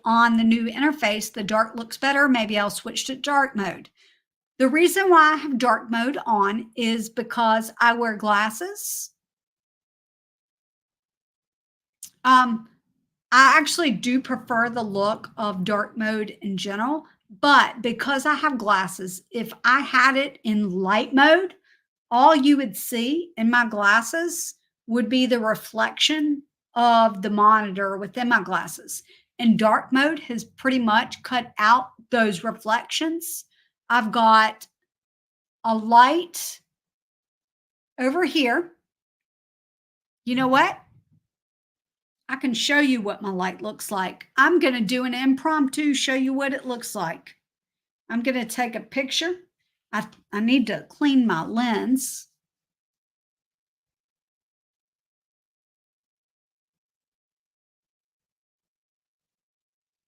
on the new interface. The dark looks better. Maybe I'll switch to dark mode. The reason why I have dark mode on is because I wear glasses. I actually do prefer the look of dark mode in general, but because I have glasses, if I had it in light mode, all you would see in my glasses would be the reflection of the monitor within my glasses. And dark mode has pretty much cut out those reflections. I've got a light over here. You know what? I can show you what my light looks like. I'm going to do an impromptu, show you what it looks like. I'm going to take a picture. I need to clean my lens.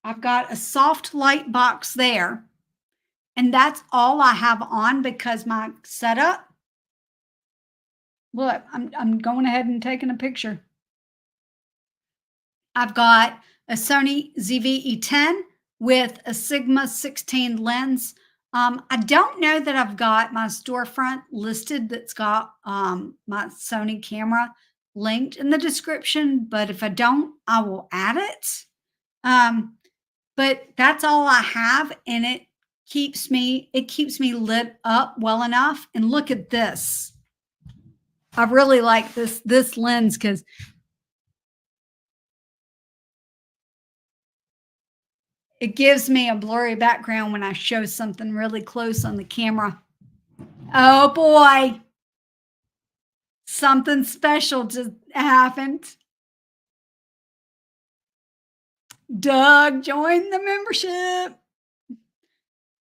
I've got a soft light box there. And that's all I have on because my setup, look, I'm going ahead and taking a picture. I've got a Sony ZV-E10 with a Sigma 16 lens. I don't know that I've got my storefront listed that's got my Sony camera linked in the description, but if I don't, I will add it. Um, but that's all I have, and it keeps me lit up well enough. And look at this. I really like this lens because it gives me a blurry background when I show something really close on the camera. Oh boy, something special just happened. Doug joined the membership.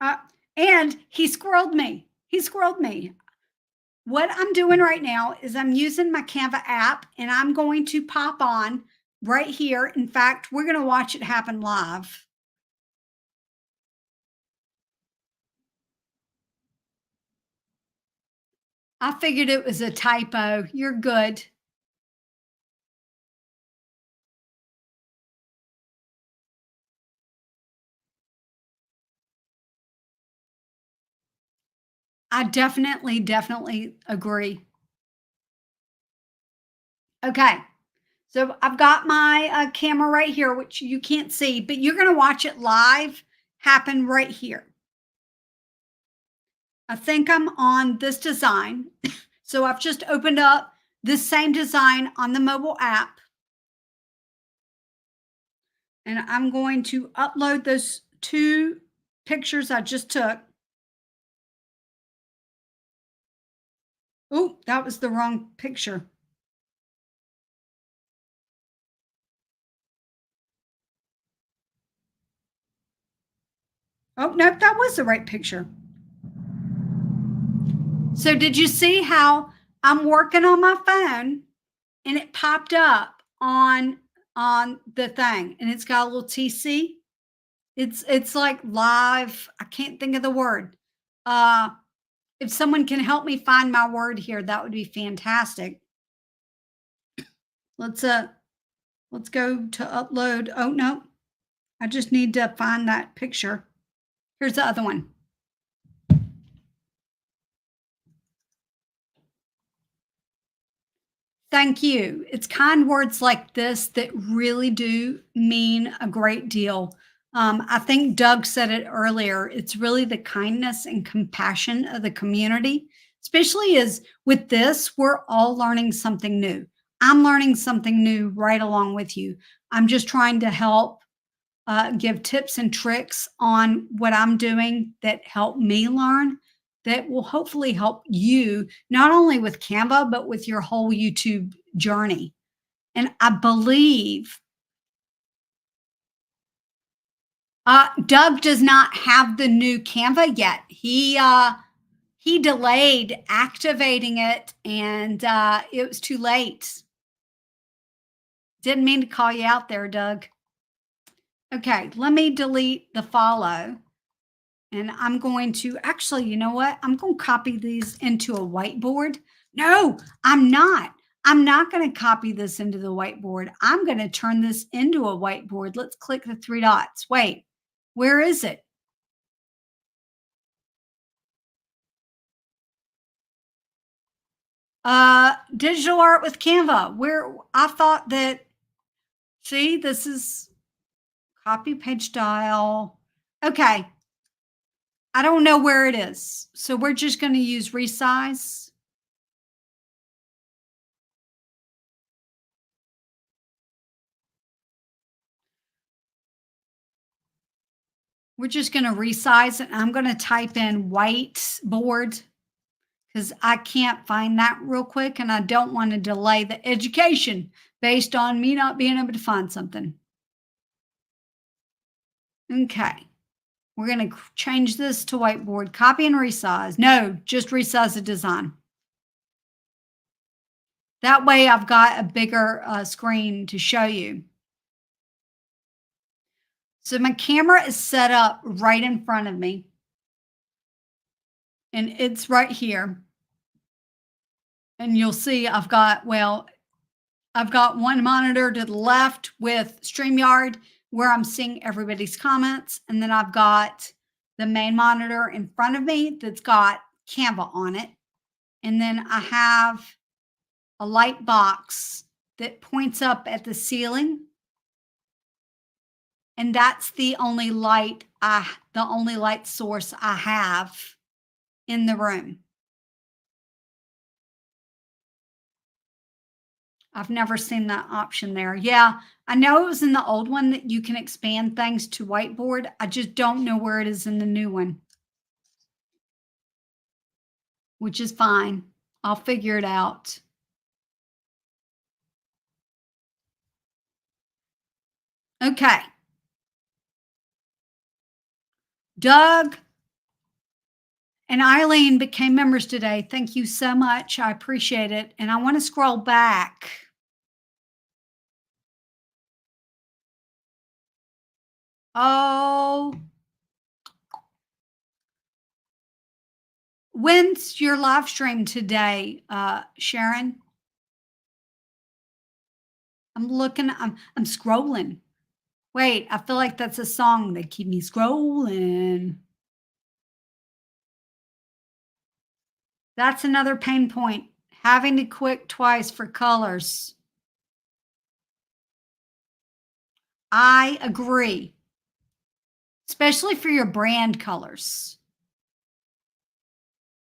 Uh, and he squirreled me. He squirreled me. What I'm doing right now is I'm using my Canva app and I'm going to pop on right here. In fact, we're going to watch it happen live. I figured it was a typo. You're good. I definitely agree. Okay. So I've got my camera right here, which you can't see, but you're going to watch it live happen right here. I think I'm on this design. So I've just opened up this same design on the mobile app. And I'm going to upload those two pictures I just took. Oh, that was the wrong picture. Oh, nope, that was the right picture. So did you see how I'm working on my phone and it popped up on the thing and it's got a little TC? It's like live. I can't think of the word. Uh if someone can help me find my word here, that would be fantastic. Let's uh let's go to upload. Oh no, I just need to find that picture. Here's the other one. Thank you. It's kind words like this that really do mean a great deal. I think Doug said it earlier. It's really the kindness and compassion of the community, especially as with this, we're all learning something new. I'm learning something new right along with you. I'm just trying to help give tips and tricks on what I'm doing that help me learn that will hopefully help you not only with Canva, but with your whole YouTube journey. And I believe Doug does not have the new Canva yet. He delayed activating it and it was too late. Didn't mean to call you out there, Doug. Okay, let me delete the follow. And I'm going to actually, you know what? I'm going to copy these into a whiteboard. No, I'm not. I'm not going to copy this into the whiteboard. I'm going to turn this into a whiteboard. Let's click the three dots. Wait, where is it? Digital art with Canva. Where I thought that, see, this is copy page style. Okay. I don't know where it is. So we're just going to use resize. We're just going to resize it. I'm going to type in whiteboard because I can't find that real quick and I don't want to delay the education based on me not being able to find something. Okay. We're going to change this to whiteboard, copy and resize. No, just resize the design. That way I've got a bigger screen to show you. So my camera is set up right in front of me. And it's right here. And you'll see I've got one monitor to the left with StreamYard, where I'm seeing everybody's comments. And then I've got the main monitor in front of me that's got Canva on it. And then I have a light box that points up at the ceiling. And that's the only light source I have in the room. I've never seen that option there. Yeah, I know it was in the old one that you can expand things to whiteboard. I just don't know where it is in the new one, which is fine. I'll figure it out. Okay. Doug and Eileen became members today. Thank you so much. I appreciate it. And I want to scroll back. Oh, when's your live stream today, Sharon? I'm looking, I'm scrolling. Wait, I feel like that's a song that keep me scrolling. That's another pain point, having to click twice for colors. I agree, especially for your brand colors.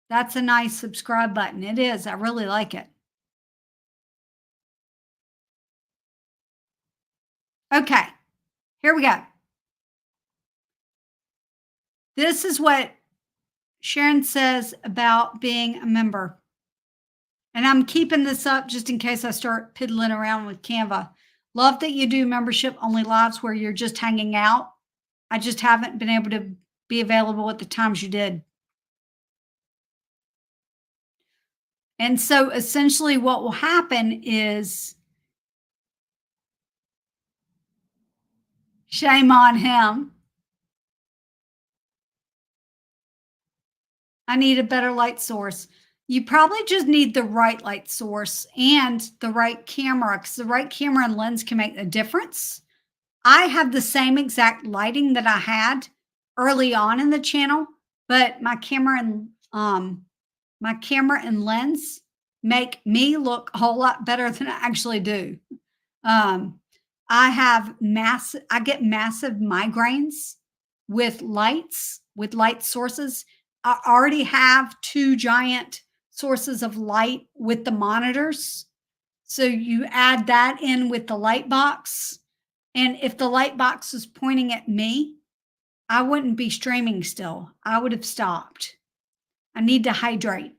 That's a nice subscribe button. It is. I really like it. Okay, here we go. This is what Sharon says about being a member. And I'm keeping this up just in case I start piddling around with Canva. Love that you do membership only lives where you're just hanging out. I just haven't been able to be available at the times you did. And so essentially what will happen is, shame on him. I need a better light source. You probably just need the right light source and the right camera, because the right camera and lens can make a difference. I have the same exact lighting that I had early on in the channel, but my camera and lens make me look a whole lot better than I actually do. I get massive migraines with light sources. I already have 2 giant sources of light with the monitors. So you add that in with the light box. And if the light box was pointing at me, I wouldn't be streaming still. I would have stopped. I need to hydrate.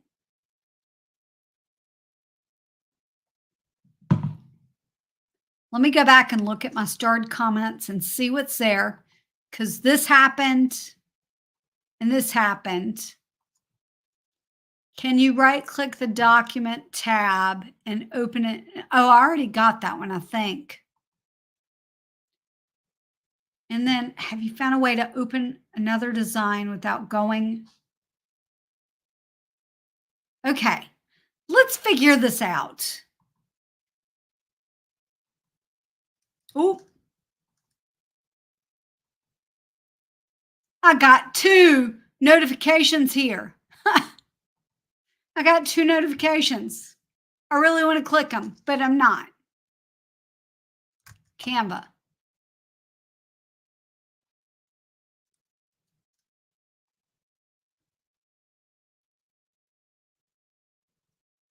Let me go back and look at my starred comments and see what's there, because this happened and this happened. Can you right click the document tab and open it? Oh, I already got that one, I think. And then have you found a way to open another design without going? Okay, let's figure this out. Oh, I got 2 notifications here. I got 2 notifications. I really want to click them, but I'm not. Canva.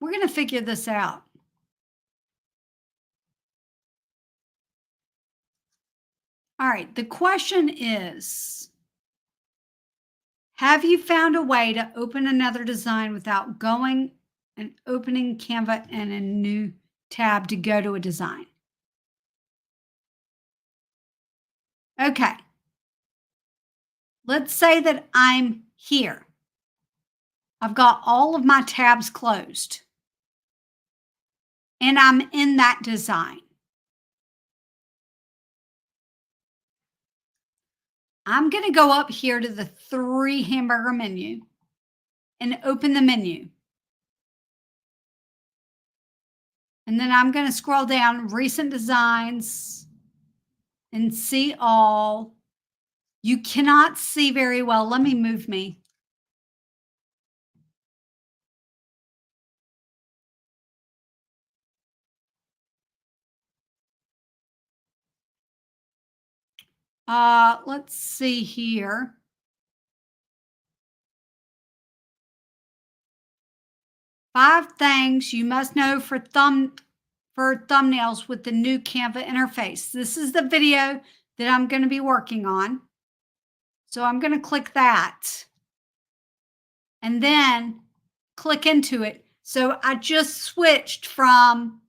We're going to figure this out. All right, the question is, have you found a way to open another design without going and opening Canva and a new tab to go to a design? Okay. Let's say that I'm here. I've got all of my tabs closed and I'm in that design. I'm going to go up here to the 3 hamburger menu and open the menu. And then I'm going to scroll down recent designs. and see all. You cannot see very well. Let me move me. Let's see here. Five things you must know for thumbnails with the new Canva interface. This is the video that I'm going to be working on. So I'm going to click that and then click into it. So I just switched from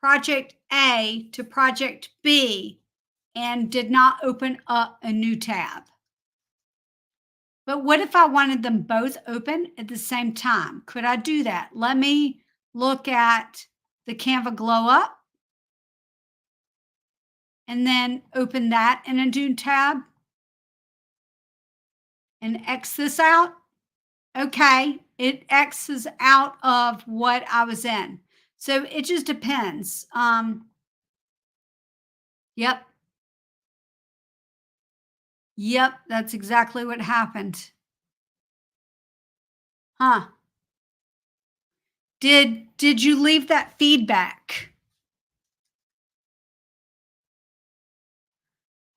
project A to project B and did not open up a new tab. But what if I wanted them both open at the same time? Could I do that? Let me look at the Canva Glow Up and then open that in a new tab and X this out. Okay, it X's out of what I was in. So it just depends. Yep. Yep, that's exactly what happened. Huh. Did you leave that feedback?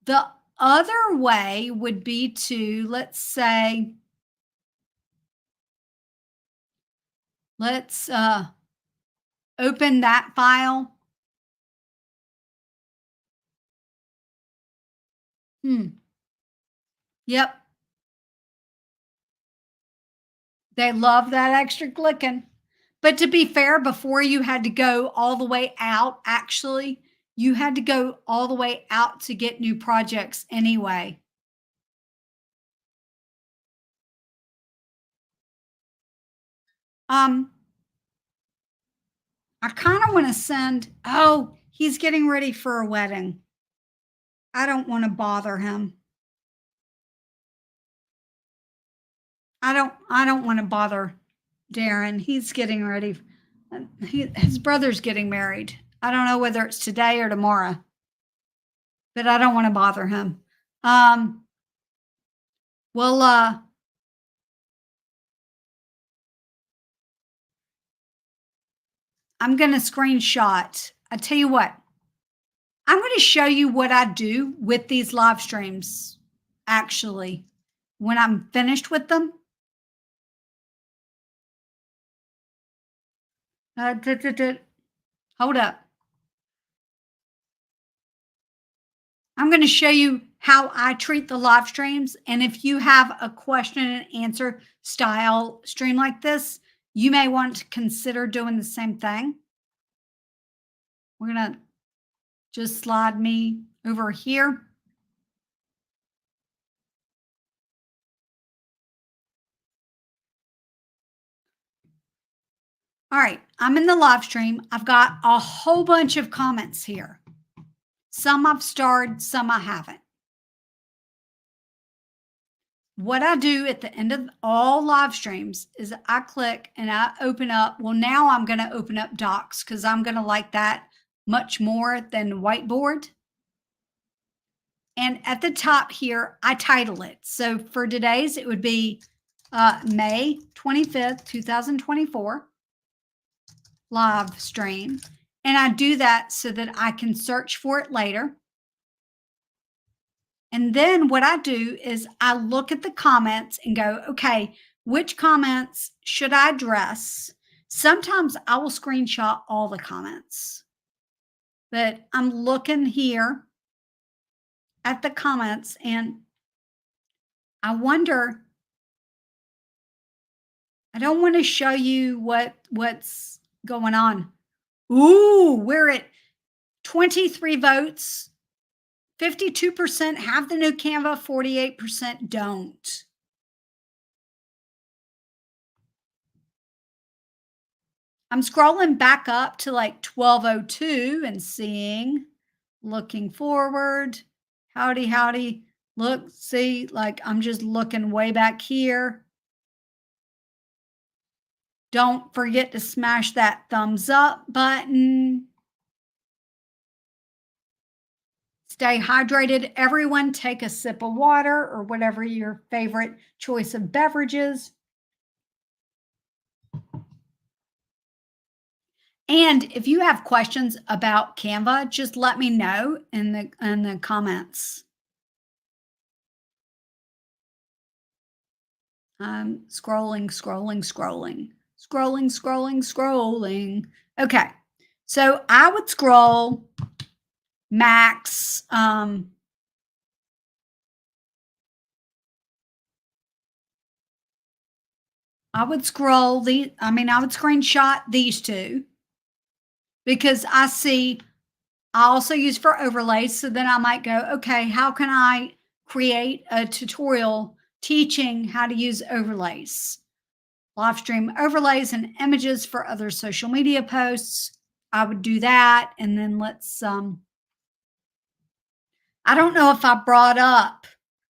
The other way would be to, let's say, let's open that file. Yep. They love that extra clicking. But to be fair, before you had to go all the way out, actually, you had to go all the way out to get new projects anyway. I kind of want to send, oh, he's getting ready for a wedding. I don't want to bother him. I don't want to bother Darren. He's getting ready. His brother's getting married. I don't know whether it's today or tomorrow, but I don't want to bother him. Well, I'm going to screenshot. I tell you what, I'm going to show you what I do with these live streams, actually, when I'm finished with them. Hold up. I'm going to show you how I treat the live streams. And if you have a question and answer style stream like this, you may want to consider doing the same thing. We're going to just slide me over here. All right, I'm in the live stream. I've got a whole bunch of comments here. Some I've starred, some I haven't. What I do at the end of all live streams is I click and I open up. Well, now I'm going to open up Docs because I'm going to like that much more than whiteboard. And at the top here, I title it. So for today's, it would be May 25th, 2024 live stream. And I do that so that I can search for it later. And then what I do is I look at the comments and go, okay, which comments should I address? Sometimes I will screenshot all the comments, but I'm looking here at the comments and I wonder, I don't want to show you what's going on. Ooh, we're at 23 votes. 52% have the new Canva, 48% don't. I'm scrolling back up to like 1202 and seeing, looking forward, howdy, howdy. Look, see, like I'm just looking way back here. Don't forget to smash that thumbs up button. Stay hydrated. Everyone take a sip of water or whatever your favorite choice of beverages. And if you have questions about Canva, just let me know in the comments. Scrolling, scrolling, scrolling, scrolling, scrolling, scrolling. Okay. So I would scroll max. I would I would screenshot these two because I also use for overlays. So then I might go, okay, how can I create a tutorial teaching how to use overlays? Live stream overlays and images for other social media posts. I would do that. And then I don't know if I brought up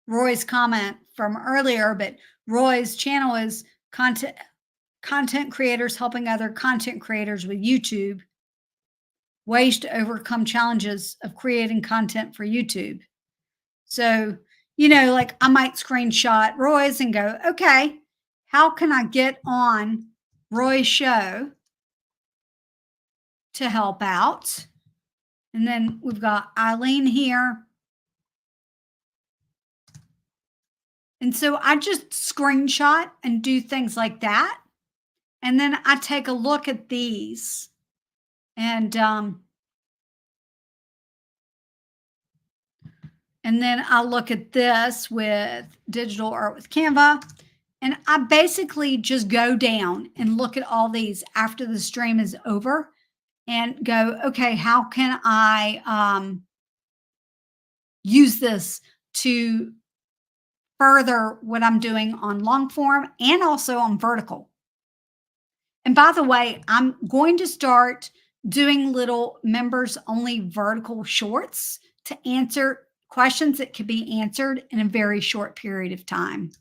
Roy's comment from earlier, but Roy's channel is content creators helping other content creators with YouTube, ways to overcome challenges of creating content for YouTube. So, like I might screenshot Roy's and go, okay, how can I get on Roy's show to help out? And then we've got Eileen here. And so I just screenshot and do things like that. And then I take a look at these and then I look at this with digital art with Canva. And I basically just go down and look at all these after the stream is over and go, okay, how can I use this to further what I'm doing on long form and also on vertical? And by the way, I'm going to start doing little members only vertical shorts to answer questions that can be answered in a very short period of time.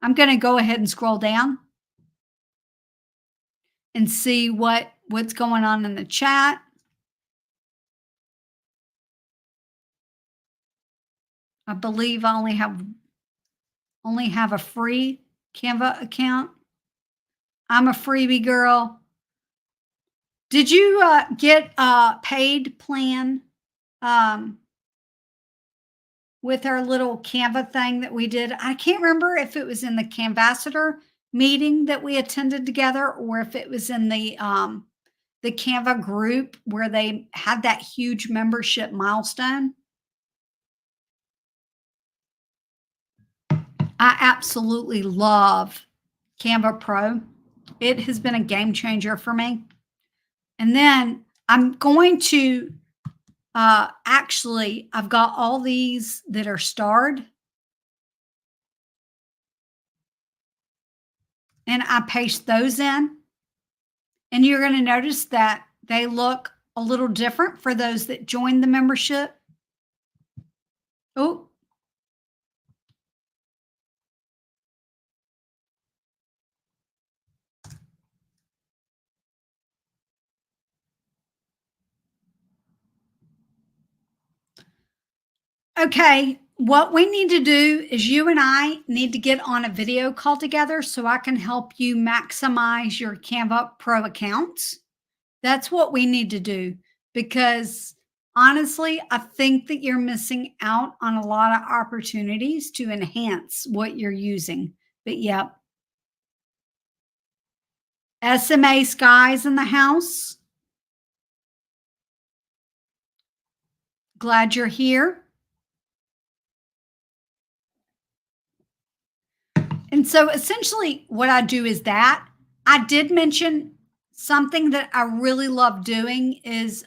I'm going to go ahead and scroll down and see what's going on in the chat. I believe I only have a free Canva account. I'm a freebie girl. Did you get a paid plan with our little Canva thing that we did? I can't remember if it was in the Canvassador meeting that we attended together or if it was in the Canva group where they had that huge membership milestone. I absolutely love Canva Pro. It has been a game changer for me. And then I'm going to actually, I've got all these that are starred. And I paste those in. And you're going to notice that they look a little different for those that join the membership. Oh, okay. What we need to do is you and I need to get on a video call together so I can help you maximize your Canva Pro accounts. That's what we need to do because honestly, I think that you're missing out on a lot of opportunities to enhance what you're using. But yep, SMA Skies in the house. Glad you're here. And so essentially what I do is that I did mention something that I really love doing is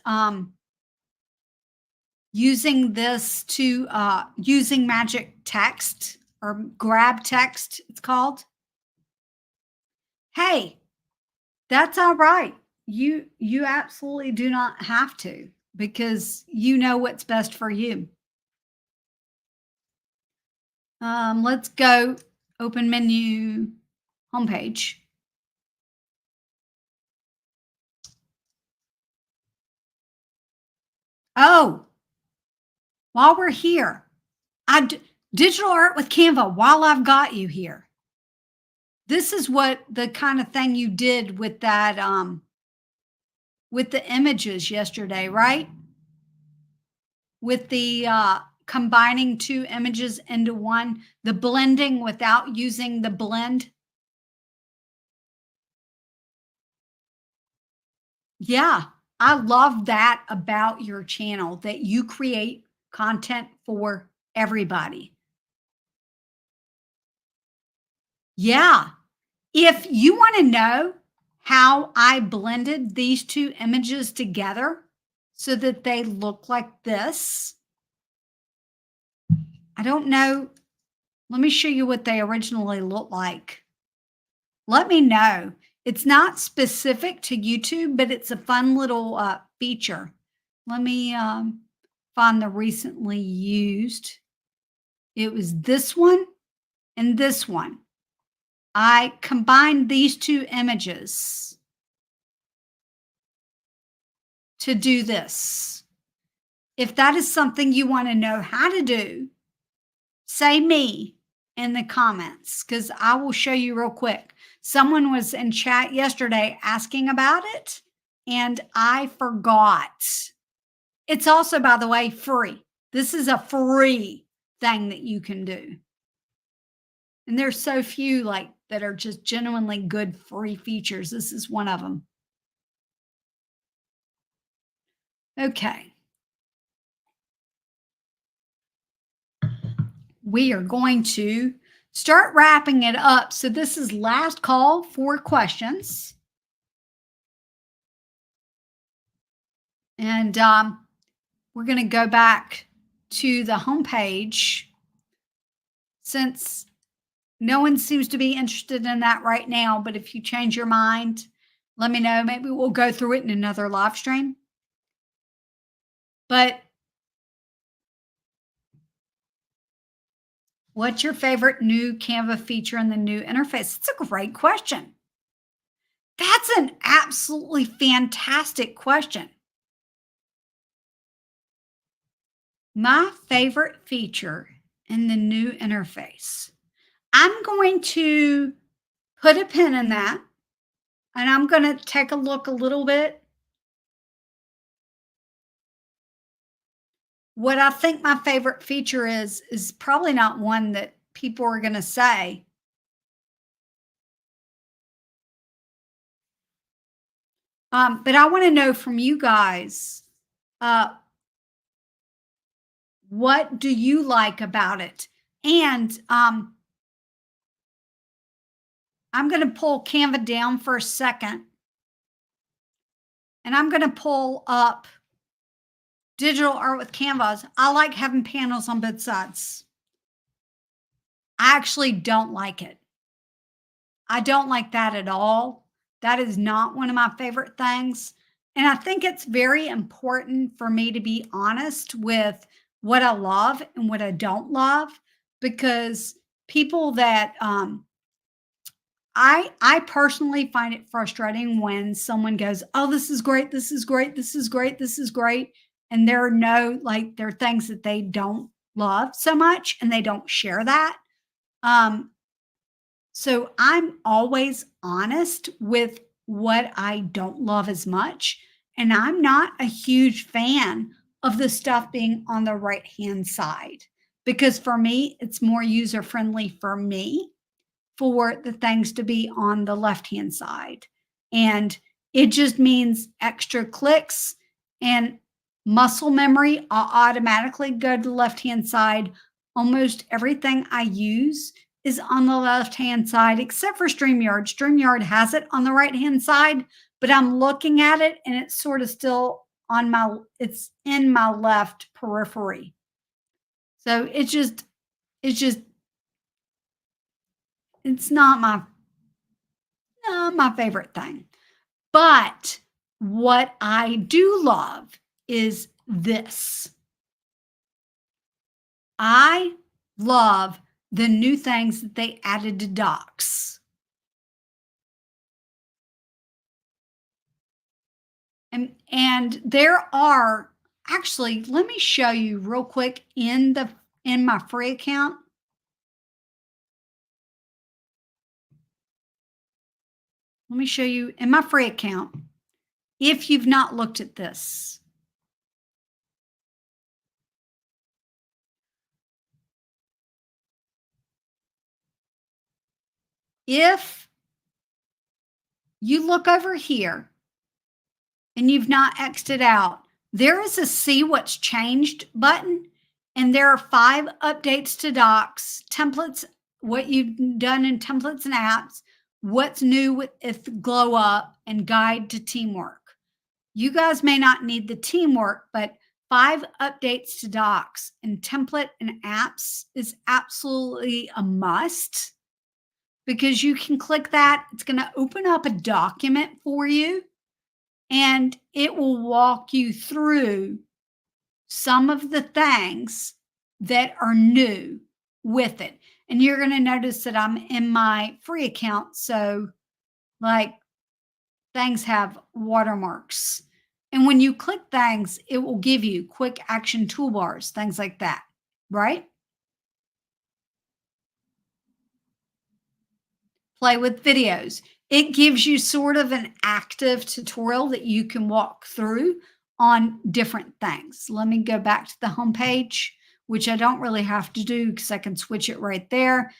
using this to using magic text or grab text, it's called. Hey, that's all right. You absolutely do not have to because you know what's best for you. Let's go open menu homepage. Oh, while we're here, digital art with Canva while I've got you here. This is what the kind of thing you did with that with the images yesterday, right? With the combining two images into one, the blending without using the blend. Yeah, I love that about your channel, that you create content for everybody. Yeah. If you want to know how I blended these two images together so that they look like this, I don't know. Let me show you what they originally look like. Let me know. It's not specific to YouTube, but it's a fun little feature. Let me find the recently used. It was this one and this one. I combined these two images to do this. If that is something you want to know how to do, say me in the comments because I will show you real quick. Someone was in chat yesterday asking about it and I forgot. It's also, by the way, free. This is a free thing that you can do. And there's so few like that are just genuinely good free features. This is one of them. Okay. We are going to start wrapping it up. So this is last call for questions. And we're going to go back to the homepage since no one seems to be interested in that right now. But if you change your mind, let me know. Maybe we'll go through it in another live stream. But what's your favorite new Canva feature in the new interface? It's a great question. That's an absolutely fantastic question. My favorite feature in the new interface. I'm going to put a pin in that and I'm going to take a look a little bit. What I think my favorite feature is probably not one that people are going to say. But I want to know from you guys, what do you like about it? And I'm going to pull Canva down for a second. And I'm going to pull up digital art with Canvas. I like having panels on both sides. I actually don't like it. I don't like that at all. That is not one of my favorite things. And I think it's very important for me to be honest with what I love and what I don't love, because people that I personally find it frustrating when someone goes, "Oh, this is great, this is great, this is great, this is great," and there are things that they don't love so much, and they don't share that. Um, so I'm always honest with what I don't love as much. And I'm not a huge fan of the stuff being on the right hand side because for me, it's more user friendly for me for the things to be on the left hand side. And it just means extra clicks and muscle memory. I'll automatically go to the left hand side. Almost everything I use is on the left hand side, except for StreamYard. StreamYard has it on the right hand side, but I'm looking at it and it's sort of still it's in my left periphery. So it's not my favorite thing. But what I do love is this. I love the new things that they added to docs. And there are Actually, let me show you real quick in my free account. Let me show you in my free account if you've not looked at this. If you look over here and you've not X'd it out, there is a see what's changed button, and there are 5 updates to docs, templates, what you've done in templates and apps, what's new with Glow Up, and guide to teamwork. You guys may not need the teamwork, but 5 updates to docs and template and apps is absolutely a must, because you can click that. It's going to open up a document for you, and it will walk you through some of the things that are new with it. And you're going to notice that I'm in my free account. So, like, things have watermarks. And when you click things, it will give you quick action toolbars, things like that, right? Play with videos. It gives you sort of an active tutorial that you can walk through on different things. Let me go back to the home page, which I don't really have to do because I can switch it right there.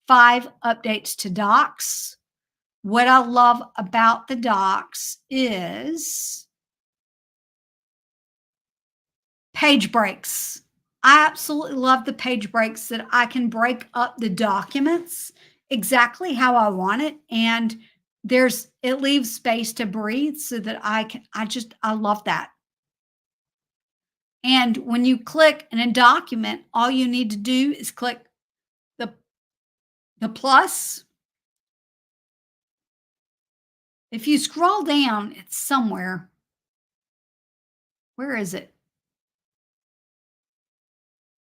5 updates to docs. What I love about the docs is page breaks. I absolutely love the page breaks that I can break up the documents exactly how I want it. And it leaves space to breathe so that I love that. And when you click in a document, all you need to do is click the plus. If you scroll down, it's somewhere. Where is it?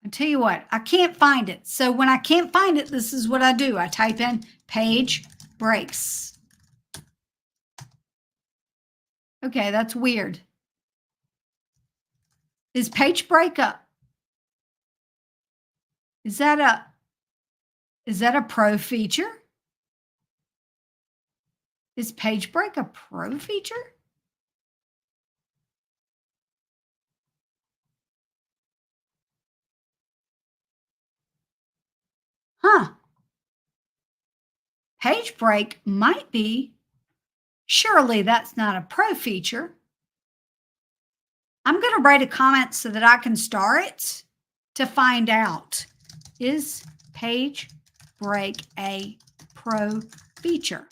I tell you what, I can't find it. So when I can't find it, this is what I do. I type in page breaks. Okay, that's weird. Is page break up? Is that a pro feature? Is page break a pro feature? Huh. Page break might be. Surely that's not a pro feature. I'm going to write a comment so that I can star it to find out. Is page break a pro feature?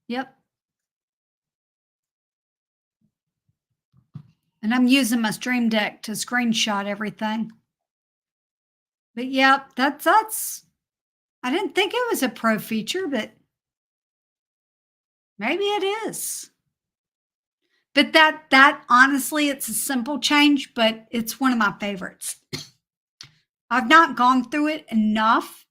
Yep. And I'm using my Stream Deck to screenshot everything. But yeah, that's I didn't think it was a pro feature, but maybe it is. But that honestly, it's a simple change, but it's one of my favorites. I've not gone through it enough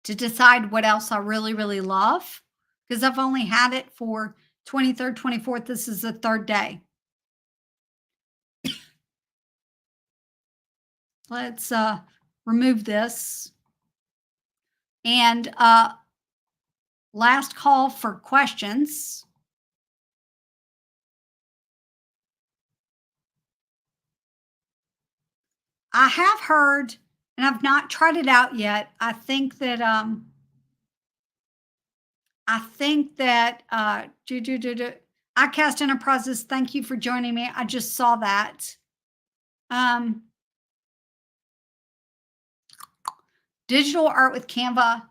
to decide what else I really, really love, because I've only had it for 23rd, 24th. This is the 3rd day. Let's remove this. And last call for questions. I have heard, and I've not tried it out yet. I think that iCast Enterprises, thank you for joining me. I just saw that. Digital Art with Canva,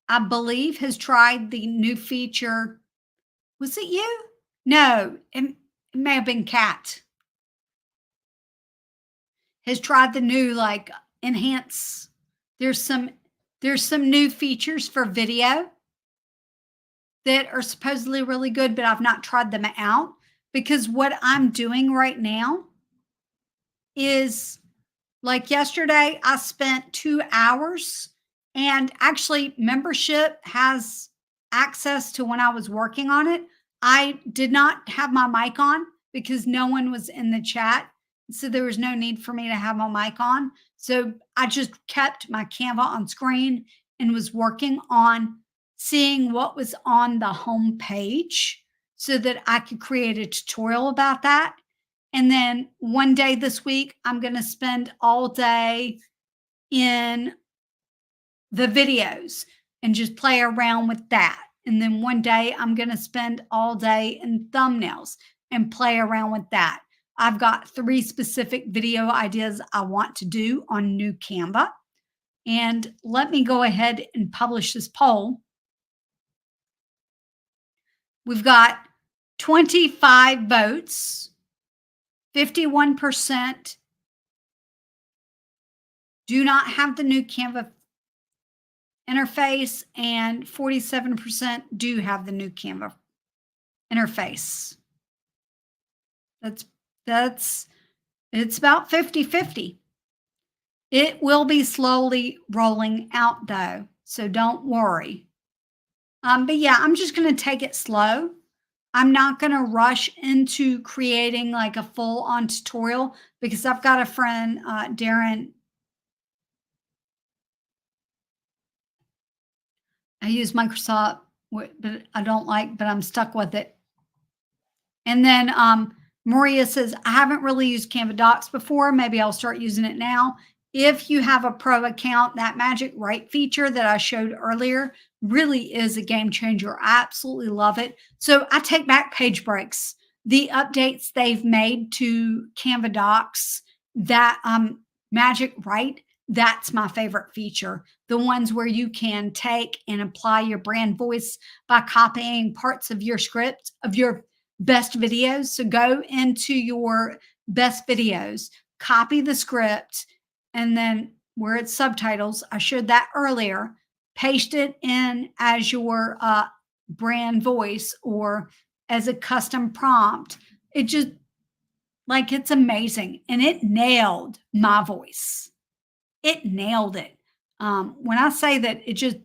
I believe, has tried the new feature. Was it you? No, it may have been Kat. Has tried the new like enhance. There's some new features for video that are supposedly really good, but I've not tried them out, because what I'm doing right now is, like, yesterday I spent 2 hours, and actually membership has access to when I was working on it. I did not have my mic on because no one was in the chat. So there was no need for me to have my mic on. So I just kept my Canva on screen and was working on seeing what was on the home page so that I could create a tutorial about that. And then one day this week, I'm going to spend all day in the videos and just play around with that. And then one day I'm going to spend all day in thumbnails and play around with that. I've got 3 specific video ideas I want to do on new Canva. And let me go ahead and publish this poll. We've got 25 votes, 51% do not have the new Canva interface, and 47% do have the new Canva interface. That's it's about 50-50. It will be slowly rolling out though, so don't worry. But yeah, I'm just going to take it slow. I'm not going to rush into creating like a full on tutorial because I've got a friend, Darren. I use Microsoft, but I don't like, but I'm stuck with it. And then Maria says, I haven't really used Canva Docs before. Maybe I'll start using it now. If you have a pro account, that magic write feature that I showed earlier really is a game changer. I absolutely love it. So I take back page breaks. The updates they've made to Canva Docs, that magic write, that's my favorite feature. The ones where you can take and apply your brand voice by copying parts of your script, of your best videos. So go into your best videos, copy the script, and then where it's subtitles, I showed that earlier, paste it in as your brand voice or as a custom prompt. It just, like, it's amazing. And it nailed my voice. It nailed it. When I say that, it just,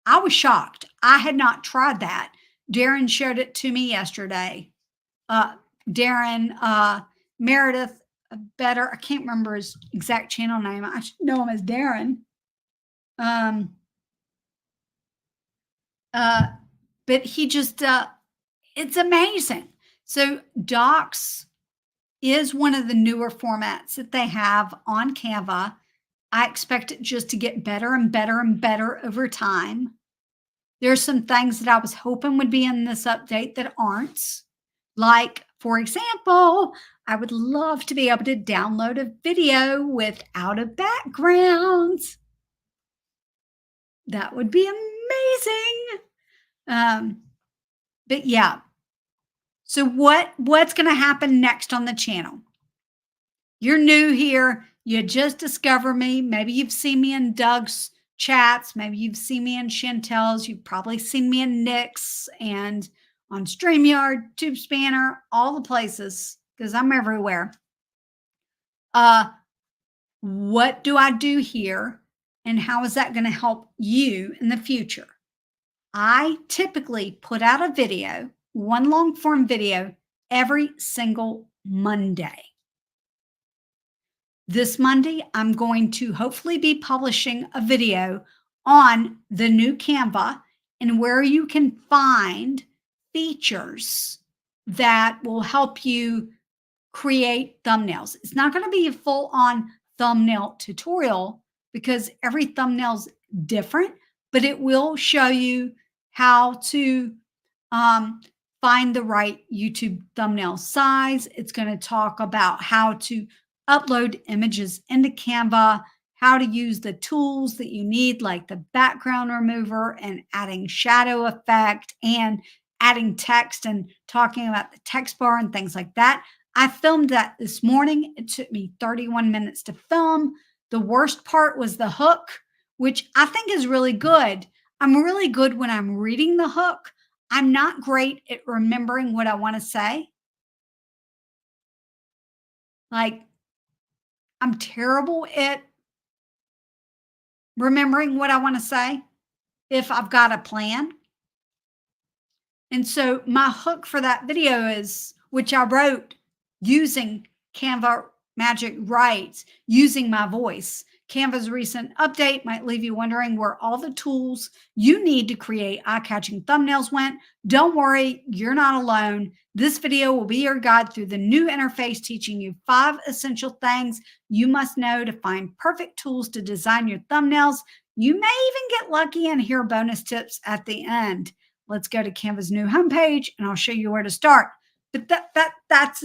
I was shocked. I had not tried that. Darren showed it to me yesterday. Darren Meredith, better, I can't remember his exact channel name. I should know him as Darren. But he just, it's amazing. So Docs is one of the newer formats that they have on Canva. I expect it just to get better and better and better over time. There's some things that I was hoping would be in this update that aren't. Like, for example, I would love to be able to download a video without a background. That would be amazing. But yeah. So what's going to happen next on the channel? You're new here. You just discovered me. Maybe you've seen me in Doug's chats. Maybe you've seen me in Chantel's. You've probably seen me in Nick's and on StreamYard, Tube Spanner, all the places, because I'm everywhere. What do I do here? And how is that going to help you in the future? I typically put out a video, one long form video, every single Monday. This Monday, I'm going to hopefully be publishing a video on the new Canva and where you can find features that will help you create thumbnails. It's not going to be a full-on thumbnail tutorial because every thumbnail's different, but it will show you how to find the right YouTube thumbnail size. It's going to talk about how to upload images into Canva, how to use the tools that you need, like the background remover and adding shadow effect and adding text and talking about the text bar and things like that. I filmed that this morning. It took me 31 minutes to film. The worst part was the hook, which I think is really good. I'm really good when I'm reading the hook. I'm not great at remembering what I want to say. Like, I'm terrible at remembering what I want to say. if I've got a plan. And so my hook for that video is, which I wrote using Canva Magic Writes, using my voice. Canva's recent update might leave you wondering where all the tools you need to create eye-catching thumbnails went. Don't worry, you're not alone. This video will be your guide through the new interface, teaching you 5 essential things you must know to find perfect tools to design your thumbnails. You may even get lucky and hear bonus tips at the end. Let's go to Canva's new homepage and I'll show you where to start. But that's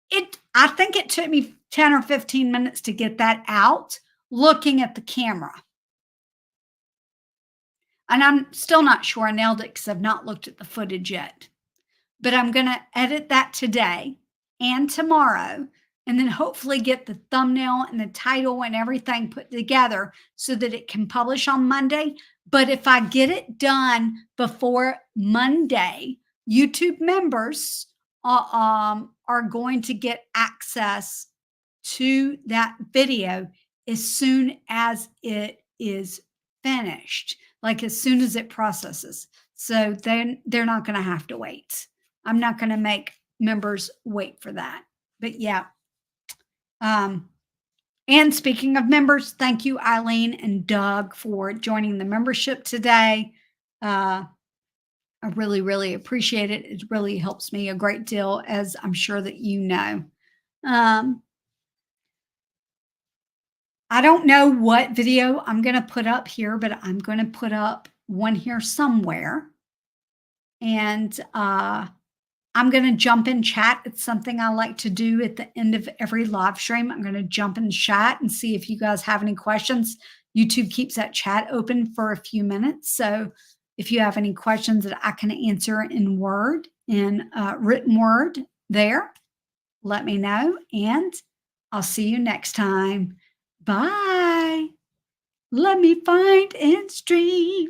it. I think it took me 10 or 15 minutes to get that out looking at the camera. And I'm still not sure I nailed it because I've not looked at the footage yet. But I'm going to edit that today and tomorrow, and then hopefully get the thumbnail and the title and everything put together so that it can publish on Monday. But if I get it done before Monday, YouTube members are going to get access to that video as soon as it is finished, like as soon as it processes. So then they're not going to have to wait. I'm not going to make members wait for that. But yeah. And speaking of members, thank you, Eileen and Doug, for joining the membership today. I really, really appreciate it. It really helps me a great deal, as I'm sure that you know. I don't know what video I'm going to put up here, but I'm going to put up one here somewhere. And I'm going to jump in chat. It's something I like to do at the end of every live stream. I'm going to jump in chat and see if you guys have any questions. YouTube keeps that chat open for a few minutes. So if you have any questions that I can answer in word, in written word there, let me know. And I'll see you next time. Bye. Let me find and stream.